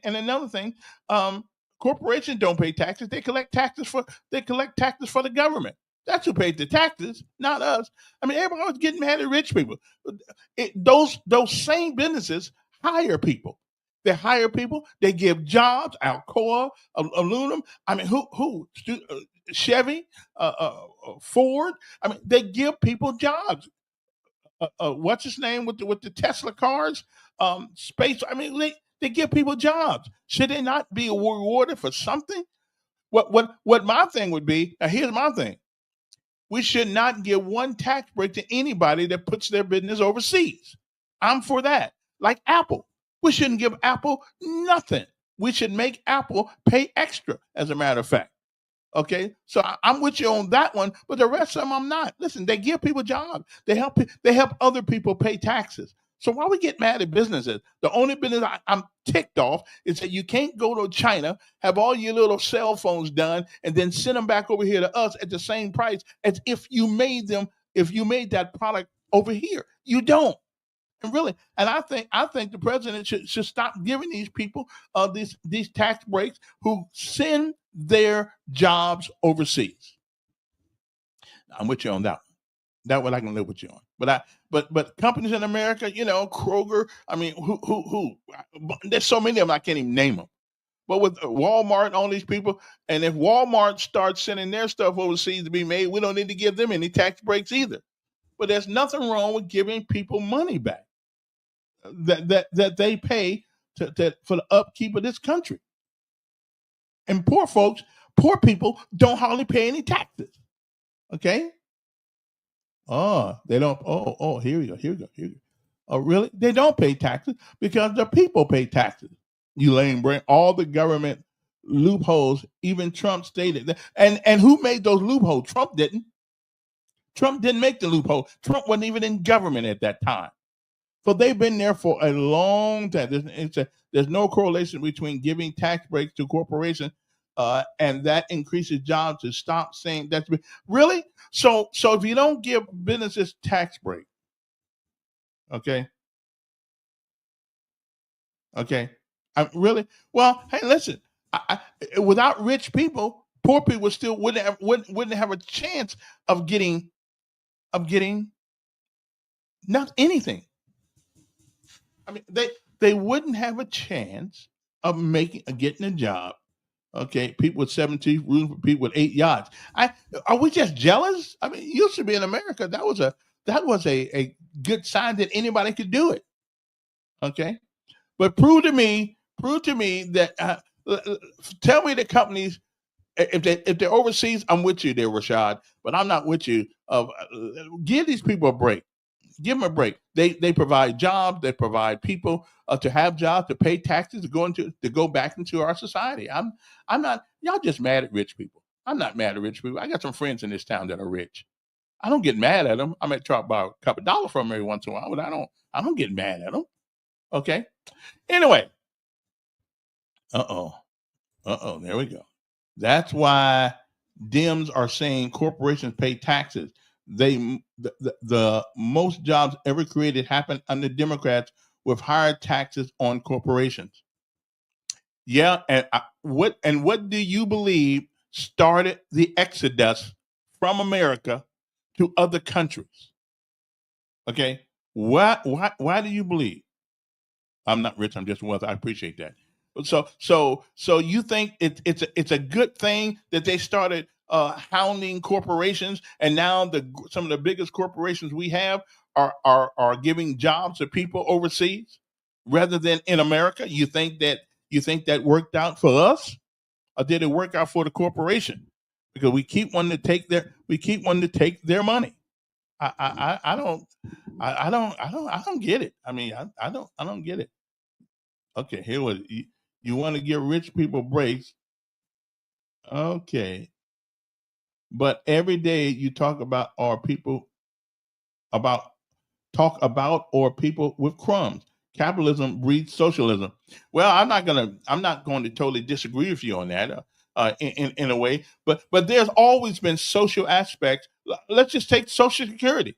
Speaker 1: corporations don't pay taxes. They collect taxes for the government. That's who paid the taxes, not us. I mean, everybody was getting mad at rich people. Those same businesses hire people. They hire people. They give jobs. Alcoa, aluminum. I mean, Chevy, Ford. I mean, they give people jobs. What's his name with the Tesla cars? Space. I mean, they give people jobs. Should they not be rewarded for something? What my thing would be? Now, here's my thing. We should not give one tax break to anybody that puts their business overseas. I'm for that. Like Apple. We shouldn't give Apple nothing. We should make Apple pay extra, as a matter of fact. Okay, so I'm with you on that one, but the rest of them I'm not. Listen, they give people jobs. They help other people pay taxes. So why we get mad at businesses? The only business I'm ticked off is that you can't go to China, have all your little cell phones done, and then send them back over here to us at the same price as if you made that product over here. You don't. And really, and I think the president should stop giving these people these tax breaks who send their jobs overseas. I'm with you on that one. That one I can live with you on. But companies in America, Kroger. I mean, who? There's so many of them I can't even name them. But with Walmart and all these people, and if Walmart starts sending their stuff overseas to be made, we don't need to give them any tax breaks either. But there's nothing wrong with giving people money back that they pay for the upkeep of this country. And poor people don't hardly pay any taxes. Okay? Oh, they don't. Oh, here we go. Oh, really? They don't pay taxes because the people pay taxes. You lame brain. All the government loopholes, even Trump stated that. And who made those loopholes? Trump didn't. Trump didn't make the loophole. Trump wasn't even in government at that time. So they've been there for a long time. There's no correlation between giving tax breaks to corporations and that increases jobs. To stop saying that's really so. So if you don't give businesses tax break, okay, I'm really well. Hey, listen. Without rich people, poor people still wouldn't have a chance of getting not anything. I mean, they wouldn't have a chance of getting a job. Okay, people with 17 rooms for people with 8 yachts. Are we just jealous? I mean, it used to be in America that was a good sign that anybody could do it. Okay, but prove to me that tell me the companies if they're overseas. I'm with you there, Rashad, but I'm not with you. Give these people a break. Give them a break. They provide jobs. They provide people to have jobs, to pay taxes, to go back into our society. I'm not. Y'all just mad at rich people. I'm not mad at rich people. I got some friends in this town that are rich. I don't get mad at them. I might try to borrow a couple of dollars from them every once in a while, but I don't get mad at them. Okay. Anyway. There we go. That's why Dems are saying corporations pay taxes. The most jobs ever created happened under Democrats with higher taxes on corporations. Yeah, and what do you believe started the exodus from America to other countries? Okay, why do you believe? I'm not rich. I'm just wealthy. I appreciate that. So you think it's a good thing that they started hounding corporations, and now some of the biggest corporations we have are giving jobs to people overseas rather than in America? You think that worked out for us, or did it work out for the corporation? Because we keep wanting to take their money. I don't get it. I mean, I don't get it. Okay, here was you want to give rich people breaks. Okay. But every day you talk about about or people with crumbs. Capitalism breeds socialism. Well, I'm not going to totally disagree with you on that in a way, but there's always been social aspects. Let's just take Social Security.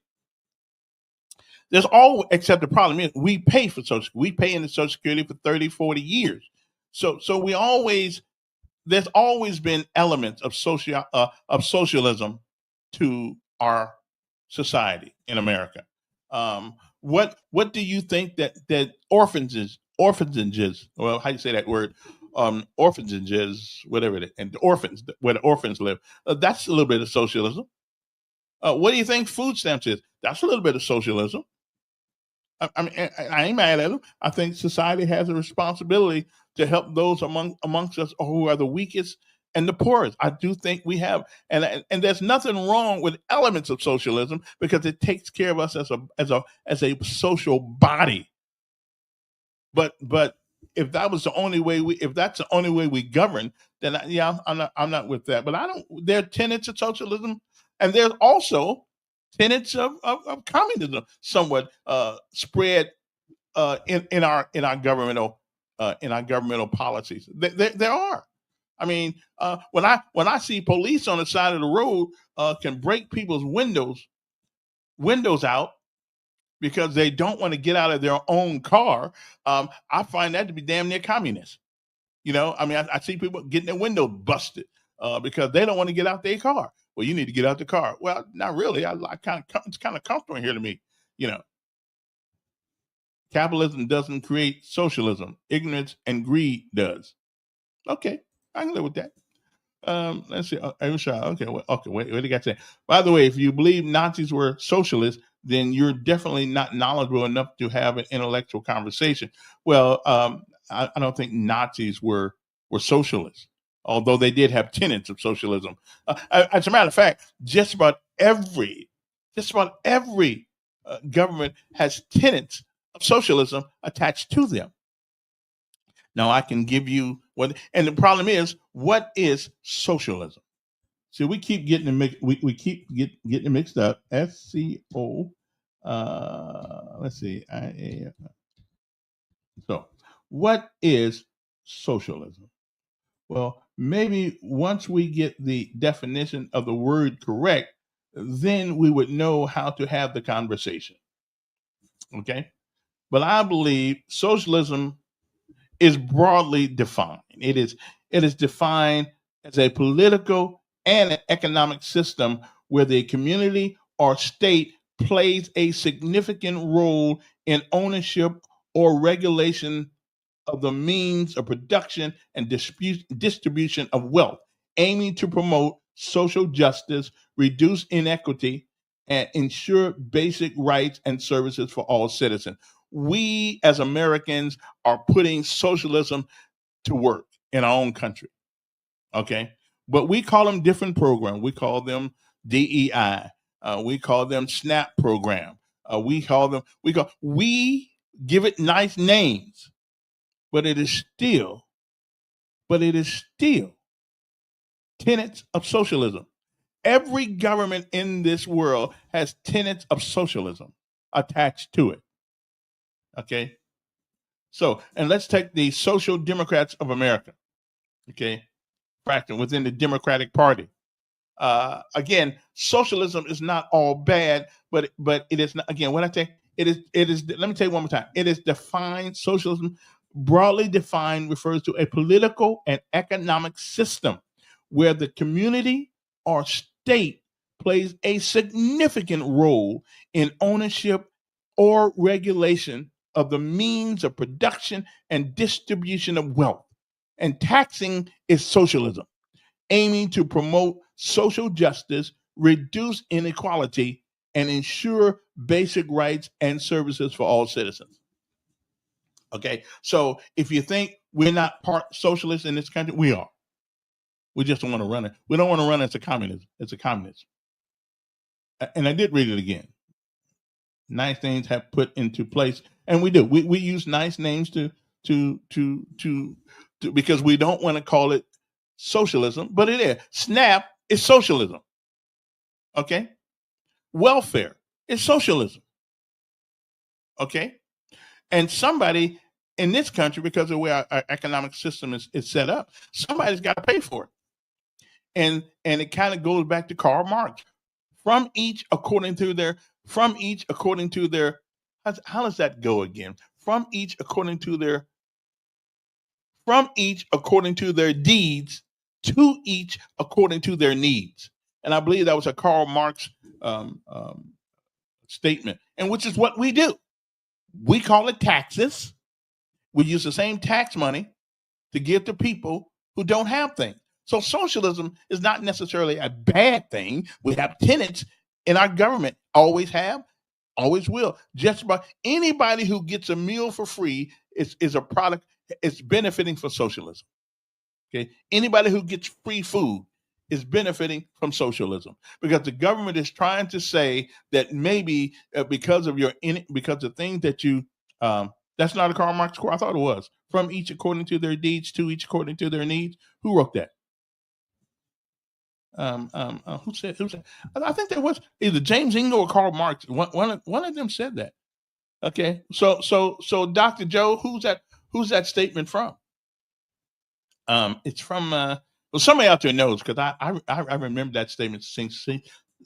Speaker 1: There's all except the problem is we pay for we pay into Social Security for 30, 40 years. So there's always been elements of socialism to our society in America. What do you think that orphanages orphanages. Well, how do you say that word? Orphanages, whatever it is, and the orphans, where the orphans live. That's a little bit of socialism. What do you think food stamps is? That's a little bit of socialism. I mean, I ain't mad at them. I think society has a responsibility to help those amongst us who are the weakest and the poorest. I do think we have, and there's nothing wrong with elements of socialism because it takes care of us as a social body. But if that was the only way if that's the only way we govern, then I'm not with that. But I don't. There are tenets of socialism, and there's also tenets of communism, somewhat spread in our governmental policies. There are. I mean, when I see police on the side of the road can break people's windows out because they don't want to get out of their own car, I find that to be damn near communist. You know, I mean, I see people getting their window busted because they don't want to get out their car. Well, you need to get out the car. Well, not really. It's kind of comfortable here to me. You know, capitalism doesn't create socialism. Ignorance and greed does. Okay, I can live with that. Let's see. Okay, what do you got to say? By the way, if you believe Nazis were socialists, then you're definitely not knowledgeable enough to have an intellectual conversation. Well, I don't think Nazis were socialists, although they did have tenets of socialism. As a matter of fact, just about every government has tenets of socialism attached to them. Now I can give you what, and the problem is, what is socialism? See, we keep getting we keep getting it mixed up. SCO. Let's see. So, what is socialism? Well, maybe once we get the definition of the word correct, then we would know how to have the conversation. Okay, but I believe socialism is broadly defined. It is defined as a political and an economic system where the community or state plays a significant role in ownership or regulation of the means of production and distribution of wealth, aiming to promote social justice, reduce inequity, and ensure basic rights and services for all citizens. We as Americans are putting socialism to work in our own country. Okay. But we call them different programs. We call them DEI. We call them SNAP program. We give it nice names, but it is still tenets of socialism. Every government in this world has tenets of socialism attached to it. Okay. So, and let's take the Social Democrats of America. Okay. Fraction within the Democratic Party. Again, socialism is not all bad, but it is not, again, when I say it is, let me tell you one more time. It is defined, socialism, broadly defined, refers to a political and economic system where the community or state plays a significant role in ownership or regulation of the means of production and distribution of wealth. And taxing is socialism, aiming to promote social justice, reduce inequality, and ensure basic rights and services for all citizens. Okay, so if you think we're not part socialist in this country, we are. We just don't want to run it. We don't want to run it as a communism. It's a communist. And I did read it again. Nice things have put into place, and we do. We use nice names to because we don't want to call it socialism, but it is. SNAP is socialism. Okay, welfare is socialism. Okay, and somebody in this country, because of the way our economic system is set up, somebody's got to pay for it. And it kind of goes back to Karl Marx. From each according to their, how does that go again? From each according to their deeds, to each according to their needs. And I believe that was a Karl Marx statement, and which is what we do. We call it taxes. We use the same tax money to give to people who don't have things. So socialism is not necessarily a bad thing. We have tenants in our government, always have, always will. Just about anybody who gets a meal for free is a product, is benefiting from socialism. Okay. Anybody who gets free food is benefiting from socialism because the government is trying to say that maybe because of because of things that you that's not a Karl Marx quote. I thought it was from each according to their deeds, to each according to their needs. Who wrote that? Who said? I think that was either James Ingle or Karl Marx. One of them said that. Okay, so Dr. Joe, who's that statement from? It's from well, somebody out there knows because I remember that statement.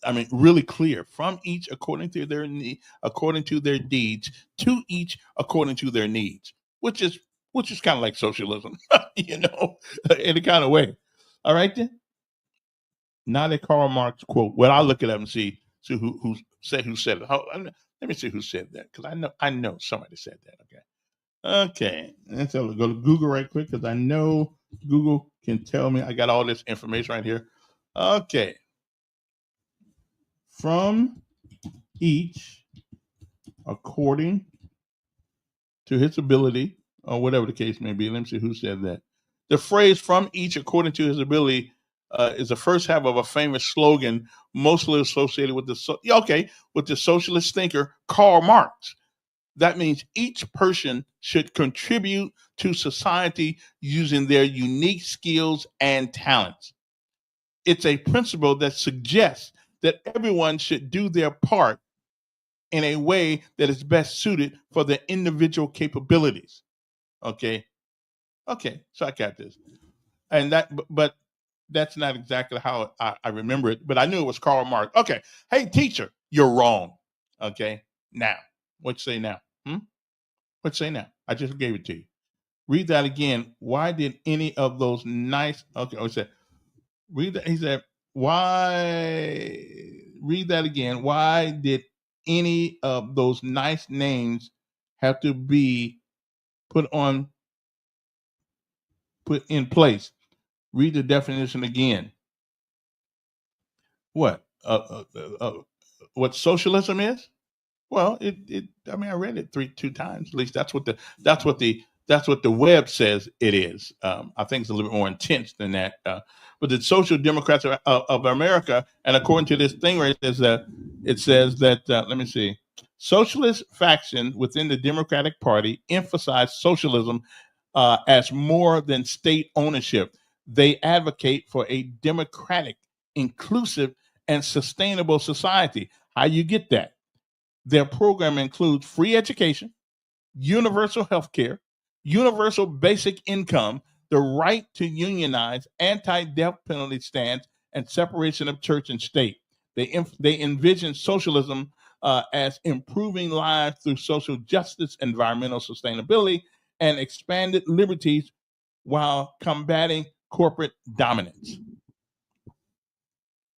Speaker 1: I mean, really clear. From each according to their according to their deeds, to each according to their needs, which is kind of like socialism, in a kind of way. All right then. Not a Karl Marx quote. Well, I'll look it up and see who said it. Let me see who said that because I know somebody said that. Okay. Let's go to Google right quick because I know Google can tell me. I got all this information right here. Okay. From each according to his ability, or whatever the case may be. Let me see who said that. The phrase "from each according to his ability" is the first half of a famous slogan, mostly associated with the socialist thinker Karl Marx. That means each person should contribute to society using their unique skills and talents. It's a principle that suggests that everyone should do their part in a way that is best suited for their individual capabilities. Okay. So I got this. And but that's not exactly how I remember it, but I knew it was Karl Marx. Okay. Hey, teacher, you're wrong. Okay. Now, what you say now? What you say now? I just gave it to you. Read that again. Why did any of those nice? Okay. Oh, he said, read that. He said, why? Read that again. Why did any of those nice names have to be put in place? Read the definition again. What? What socialism is? Well, I mean, I read it two times. At least that's what the web says it is. I think it's a little bit more intense than that. But the Social Democrats of America, and according to this thing right, it says that let me see, socialist faction within the Democratic Party emphasize socialism as more than state ownership. They advocate for a democratic, inclusive, and sustainable society. How you get that? Their program includes free education, universal health care, universal basic income, the right to unionize, anti-death penalty stance, and separation of church and state. They envision socialism as improving lives through social justice, environmental sustainability, and expanded liberties while combating corporate dominance.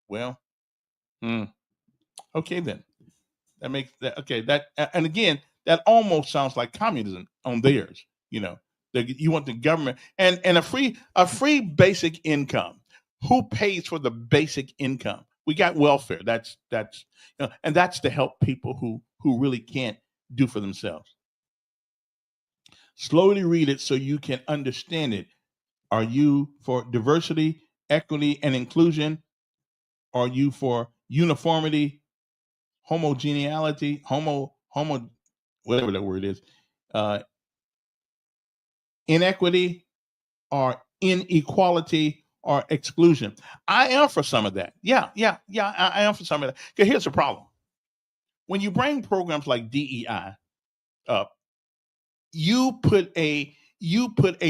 Speaker 1: Well, okay then. That makes that okay. That and again, that almost sounds like communism on theirs. You want the government and a free basic income. Who pays for the basic income? We got welfare. That's and that's to help people who really can't do for themselves. Slowly read it so you can understand it. Are you for diversity, equity, and inclusion? Are you for uniformity, homogeneity, whatever that word is, inequity, or inequality, or exclusion? I am for some of that. Yeah. I am for some of that. Because here's the problem: when you bring programs like DEI up, you put a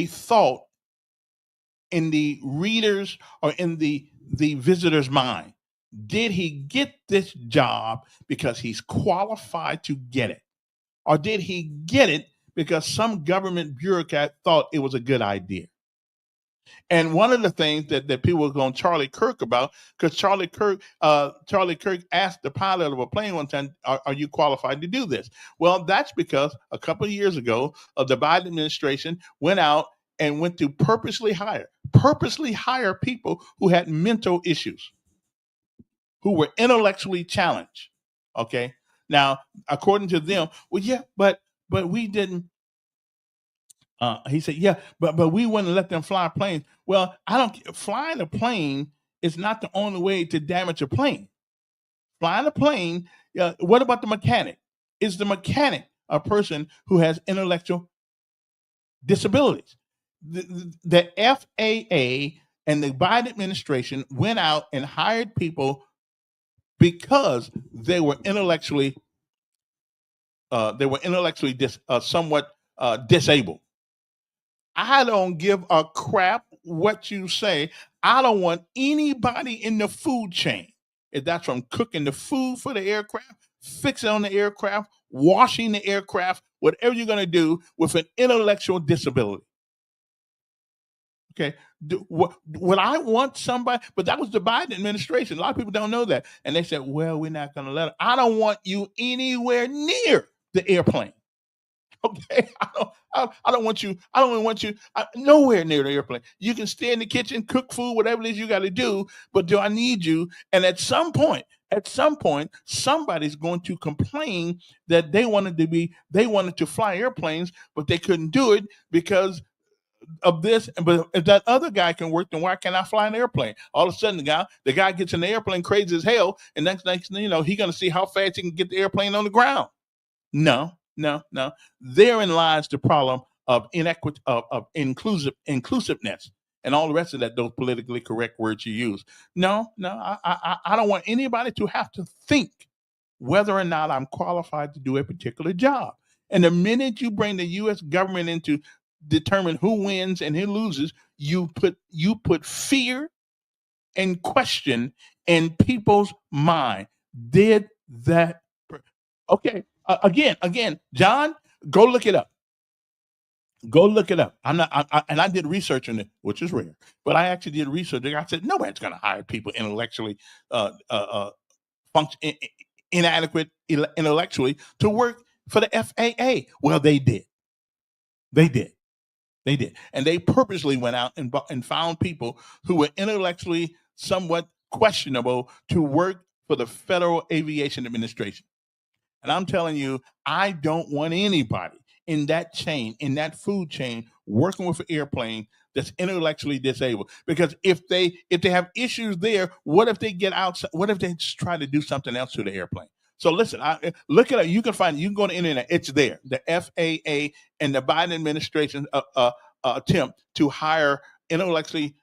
Speaker 1: thought in the reader's or in the visitor's mind. Did he get this job because he's qualified to get it? Or did he get it because some government bureaucrat thought it was a good idea? And one of the things that people were going Charlie Kirk about, because Charlie Kirk asked the pilot of a plane one time, are you qualified to do this? Well, that's because a couple of years ago, the Biden administration went out and went to purposely hire people who had mental issues, who were intellectually challenged. Okay. Now, according to them, well, yeah, but we didn't. He said, yeah, but we wouldn't let them fly planes. Well, I don't. Flying a plane is not the only way to damage a plane. Flying a plane. What about the mechanic? Is the mechanic a person who has intellectual disabilities? The FAA and the Biden administration went out and hired people because they were intellectually somewhat disabled. I don't give a crap what you say. I don't want anybody in the food chain. If that's from cooking the food for the aircraft, fixing on the aircraft, washing the aircraft, whatever you're going to do with an intellectual disability. Okay. Would I want somebody? But that was the Biden administration. A lot of people don't know that. And they said, well, we're not going to let it. I don't want you anywhere near the airplane. Okay, I don't want you. I don't want you nowhere near the airplane. You can stay in the kitchen, cook food, whatever it is you got to do. But do I need you? And at some point, somebody's going to complain that they wanted to fly airplanes, but they couldn't do it because of this. But if that other guy can work, then why can't I fly an airplane? All of a sudden, the guy gets in the airplane crazy as hell, and next thing you know, he's gonna see how fast he can get the airplane on the ground. No. Therein lies the problem of inequity, of inclusiveness, and all the rest of that. Those politically correct words you use. No. I don't want anybody to have to think whether or not I'm qualified to do a particular job. And the minute you bring the U.S. government in to determine who wins and who loses, you put fear and question in people's mind. Did that? Okay. Again, John, go look it up. Go look it up. I'm not, and I did research on it, which is rare, but I actually did research. I said nobody's going to hire people intellectually, function inadequate intellectually to work for the FAA. Well, they did. They did. They did, and they purposely went out and found people who were intellectually somewhat questionable to work for the Federal Aviation Administration. And I'm telling you, I don't want anybody in that chain, in that food chain, working with an airplane that's intellectually disabled. Because if they have issues there, what if they get outside? What if they just try to do something else to the airplane? So listen, look it up. You can find it. You can go to the internet. It's there. The FAA and the Biden administration attempt to hire intellectually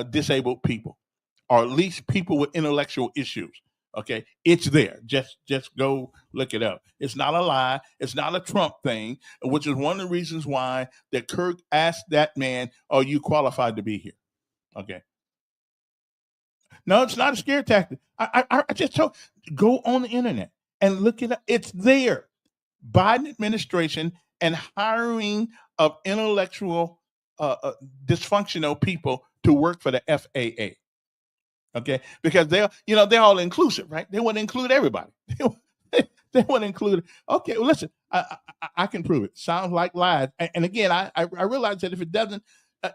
Speaker 1: disabled people, or at least people with intellectual issues. Okay, it's there. Just go look it up. It's not a lie. It's not a Trump thing, which is one of the reasons why that Kirk asked that man, "Are you qualified to be here?" Okay. No, it's not a scare tactic. I just told. Go on the internet and look it up. It's there. Biden administration and hiring of intellectual dysfunctional people to work for the FAA. Okay, because they're all inclusive, right? They want to include everybody. They want to include. Okay, well, listen, I can prove it. Sounds like lies. And again, I realize that if it doesn't,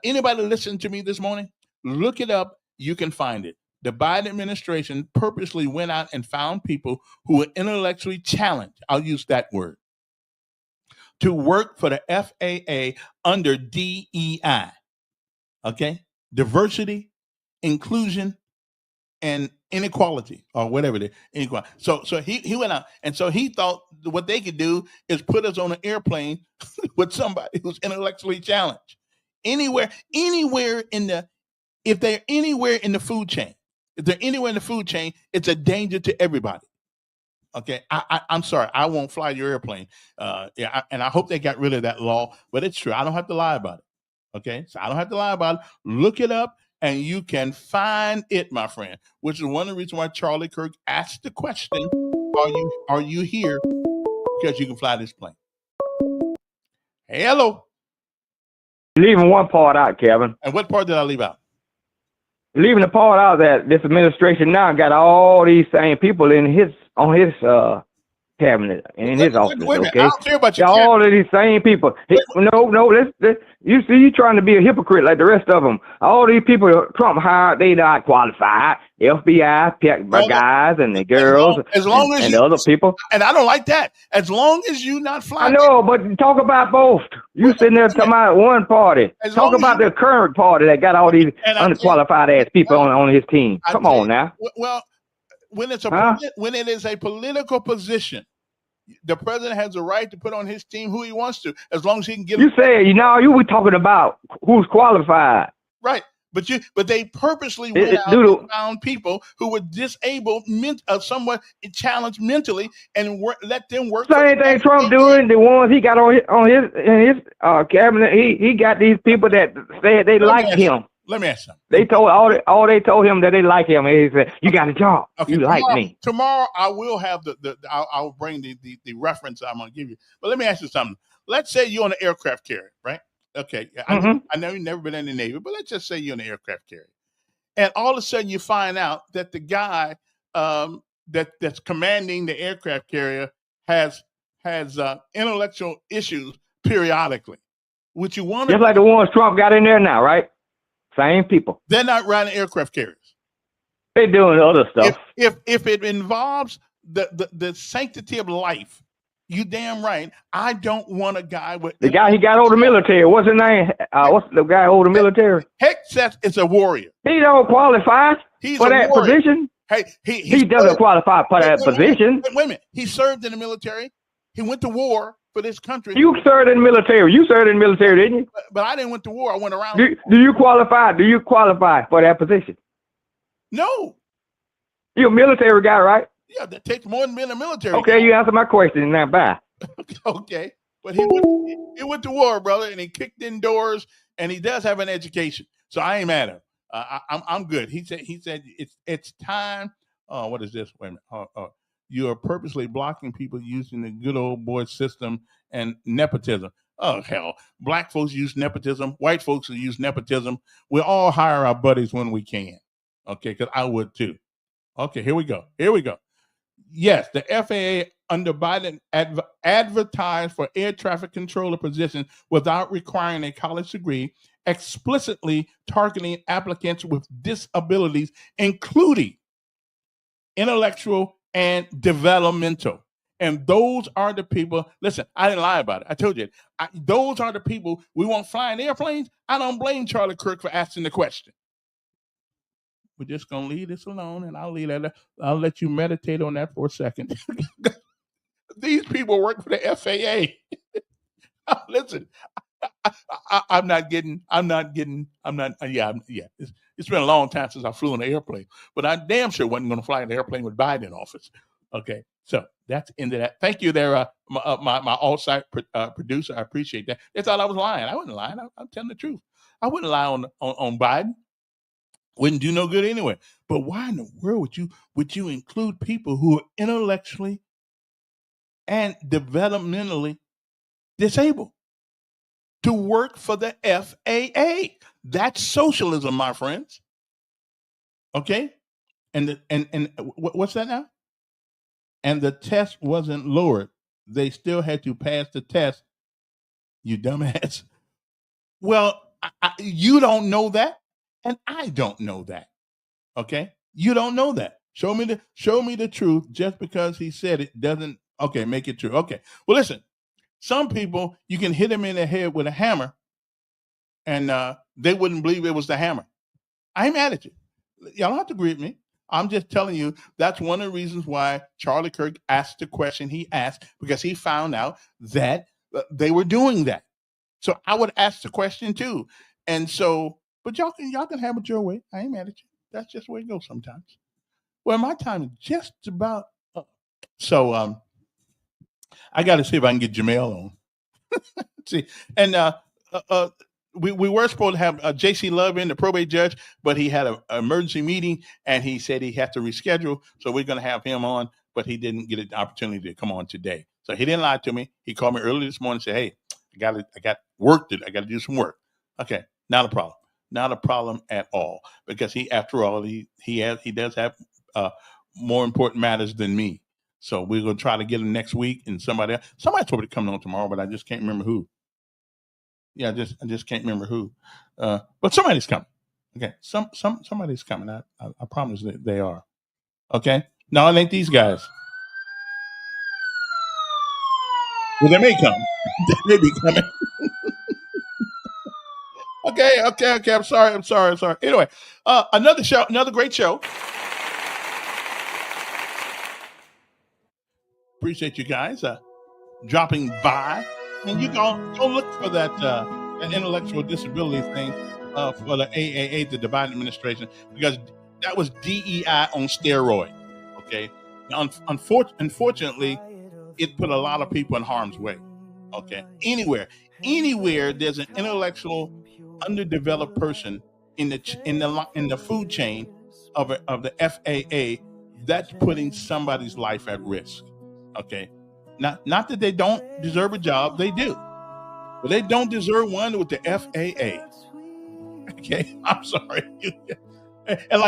Speaker 1: anybody listen to me this morning, look it up. You can find it. The Biden administration purposely went out and found people who were intellectually challenged. I'll use that word, to work for the FAA under DEI. Okay, diversity, inclusion, and inequality, or whatever it is, inequality. So he went out, and so he thought what they could do is put us on an airplane with somebody who's intellectually challenged. If they're anywhere in the food chain, it's a danger to everybody. Okay, I'm sorry, I won't fly your airplane. And I hope they got rid of that law, but it's true. I don't have to lie about it. Okay, so I don't have to lie about it. Look it up, and you can find it, my friend. Which is one of the reasons why Charlie Kirk asked the question: Are you here because you can fly this plane? Hello.
Speaker 8: leaving one part out, Kevin.
Speaker 1: And what part did I leave out?
Speaker 8: Leaving the part out that this administration now got all these same people on his cabinet and in his office.
Speaker 1: Wait a minute.
Speaker 8: Okay,
Speaker 1: I don't care about your
Speaker 8: all of these same people. You see, you trying to be a hypocrite like the rest of them. All these people Trump hired, they not qualified. FBI guys and the girls and the other people.
Speaker 1: And I don't like that. As long as you not flying.
Speaker 8: I know, but talk about both. You sitting there talking about one party. Talk about the current party that got all these underqualified ass people on his team. Come on now.
Speaker 1: Well, when it is a political position, the president has the right to put on his team who he wants to, as long as he can get.
Speaker 8: You say you were talking about who's qualified,
Speaker 1: right? But they purposely went out and found people who were disabled, somewhat challenged mentally, and let them work.
Speaker 8: Same thing Trump doing. The ones he got on his cabinet, he got these people that said they liked him.
Speaker 1: Let me ask you.
Speaker 8: They told they told him that they like him. He said, "You got a job. Okay, you like me."
Speaker 1: Tomorrow I will have I'll bring the reference I'm going to give you. But let me ask you something. Let's say you're on an aircraft carrier, right? Okay. I know you've never been in the Navy, but let's just say you're on an aircraft carrier, and all of a sudden you find out that the guy that's commanding the aircraft carrier has intellectual issues periodically. Would you want to
Speaker 8: just like the ones Trump got in there now, right? Same people.
Speaker 1: They're not riding aircraft carriers.
Speaker 8: They're doing other stuff.
Speaker 1: If it involves the sanctity of life, you damn right. I don't want a guy with
Speaker 8: the guy he got over the military. What's his name? What's the guy over the military?
Speaker 1: Heck, Seth is a warrior.
Speaker 8: He don't qualify for that position.
Speaker 1: Hey,
Speaker 8: he doesn't qualify for that position.
Speaker 1: Wait a minute. He served in the military. He went to war for this country.
Speaker 8: You served in the military. You served in the military, didn't you?
Speaker 1: But I didn't went to war. I went around.
Speaker 8: Do you qualify? Do you qualify for that position?
Speaker 1: No.
Speaker 8: You're a military guy, right?
Speaker 1: Yeah, that takes more than being a military
Speaker 8: guy. You answer my question now. Bye.
Speaker 1: Okay. But he went to war, brother, and he kicked in doors, and he does have an education. So I ain't mad at him. I'm good. He said it's time. What is this? Wait a minute. You are purposely blocking people using the good old boy system and nepotism. Oh, hell. Black folks use nepotism. White folks use nepotism. We all hire our buddies when we can. Okay, because I would too. Okay, here we go. Yes, the FAA under Biden advertised for air traffic controller positions without requiring a college degree, explicitly targeting applicants with disabilities, including intellectual and developmental. And those are the people, listen, I didn't lie about it. I told you, those are the people we want flying airplanes. I don't blame Charlie Kirk for asking the question. We're just going to leave this alone, and I'll let you meditate on that for a second. These people work for the FAA. Listen, I'm not getting. It's been a long time since I flew in an airplane, but I damn sure wasn't going to fly in an airplane with Biden in office. Okay, so that's into that. Thank you there, my all-site producer. I appreciate that. They thought I was lying. I wasn't lying. I'm telling the truth. I wouldn't lie on Biden. Wouldn't do no good anyway. But why in the world would you include people who are intellectually and developmentally disabled to work for the FAA? That's socialism, my friends. Okay, and what's that now? And the test wasn't lowered; they still had to pass the test. You dumbass. Well, you don't know that, and I don't know that. Okay, you don't know that. Show me the truth. Just because he said it doesn't. Okay, make it true. Okay. Well, listen. Some people, you can hit them in the head with a hammer, and they wouldn't believe it was the hammer. I ain't mad at you. Y'all don't have to agree with me. I'm just telling you that's one of the reasons why Charlie Kirk asked the question he asked, because he found out that they were doing that. So I would ask the question too. And so, but y'all can have it your way. I ain't mad at you. That's just the way it goes sometimes. Well, my time is just about up. So I got to see if I can get Jamel on. See, and we were supposed to have J.C. Love in, the probate judge, but he had an emergency meeting, and he said he had to reschedule. So we're going to have him on, but he didn't get an opportunity to come on today. So he didn't lie to me. He called me early this morning and said, "Hey, I got work to do. I got to do some work." Okay, not a problem. Not a problem at all. Because after all, he does have more important matters than me. So we're gonna try to get him next week, and somebody told me to come on tomorrow, but I just can't remember who. Yeah, I just can't remember who. But somebody's coming. Okay, somebody's coming. I promise that they are. Okay, no, it ain't these guys. Well, they may come. They may be coming. Okay. I'm sorry. Anyway, another great show. Appreciate you guys dropping by, and you go look for that intellectual disability thing for the AAA, the Biden administration, because that was DEI on steroid. Okay, unfortunately, it put a lot of people in harm's way. Okay, anywhere there's an intellectual underdeveloped person in the food chain of the FAA, that's putting somebody's life at risk. Okay, not that they don't deserve a job, they do, but they don't deserve one with the FAA. Okay, I'm sorry. And I'm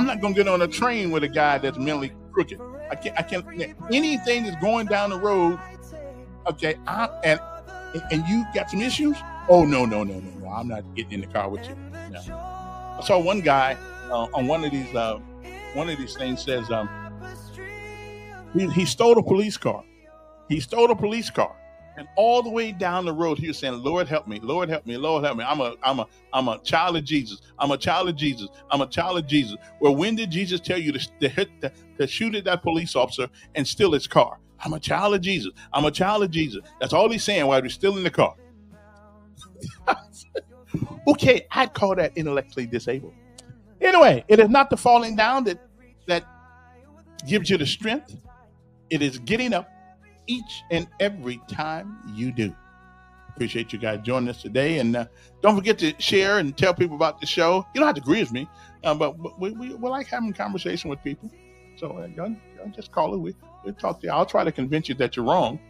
Speaker 1: not gonna get on a train with a guy that's mentally crooked. I can't. Anything that's going down the road. Okay, and you got some issues. Oh no! I'm not getting in the car with you. No. I saw one guy on one of these things says he stole a police car. And all the way down the road, he was saying, "Lord help me, Lord help me, Lord help me. I'm a child of Jesus. I'm a child of Jesus. I'm a child of Jesus." Well, when did Jesus tell you to shoot at that police officer and steal his car? I'm a child of Jesus. I'm a child of Jesus. That's all he's saying while he's still in the car. Okay, I'd call that intellectually disabled. Anyway, it is not the falling down that gives you the strength. It is getting up each and every time you do. Appreciate you guys joining us today, and don't forget to share and tell people about the show. You don't have to agree with me, but we like having conversation with people. So y'all just call it. We'll talk to you. I'll try to convince you that you're wrong,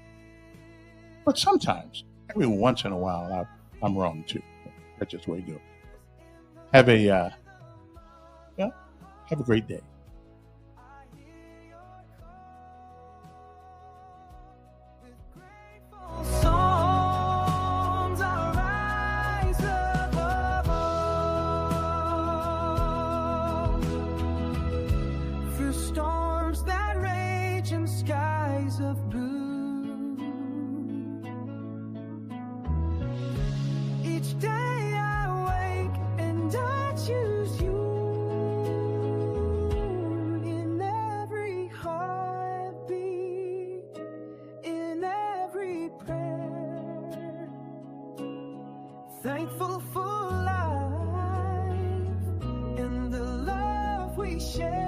Speaker 1: but sometimes, every once in a while, I'm wrong too. That's just the way you go. Have a great day.
Speaker 2: Storms that rage in skies of blue. Each day I wake and I choose you in every heartbeat, in every prayer. Thankful for life and the love we share.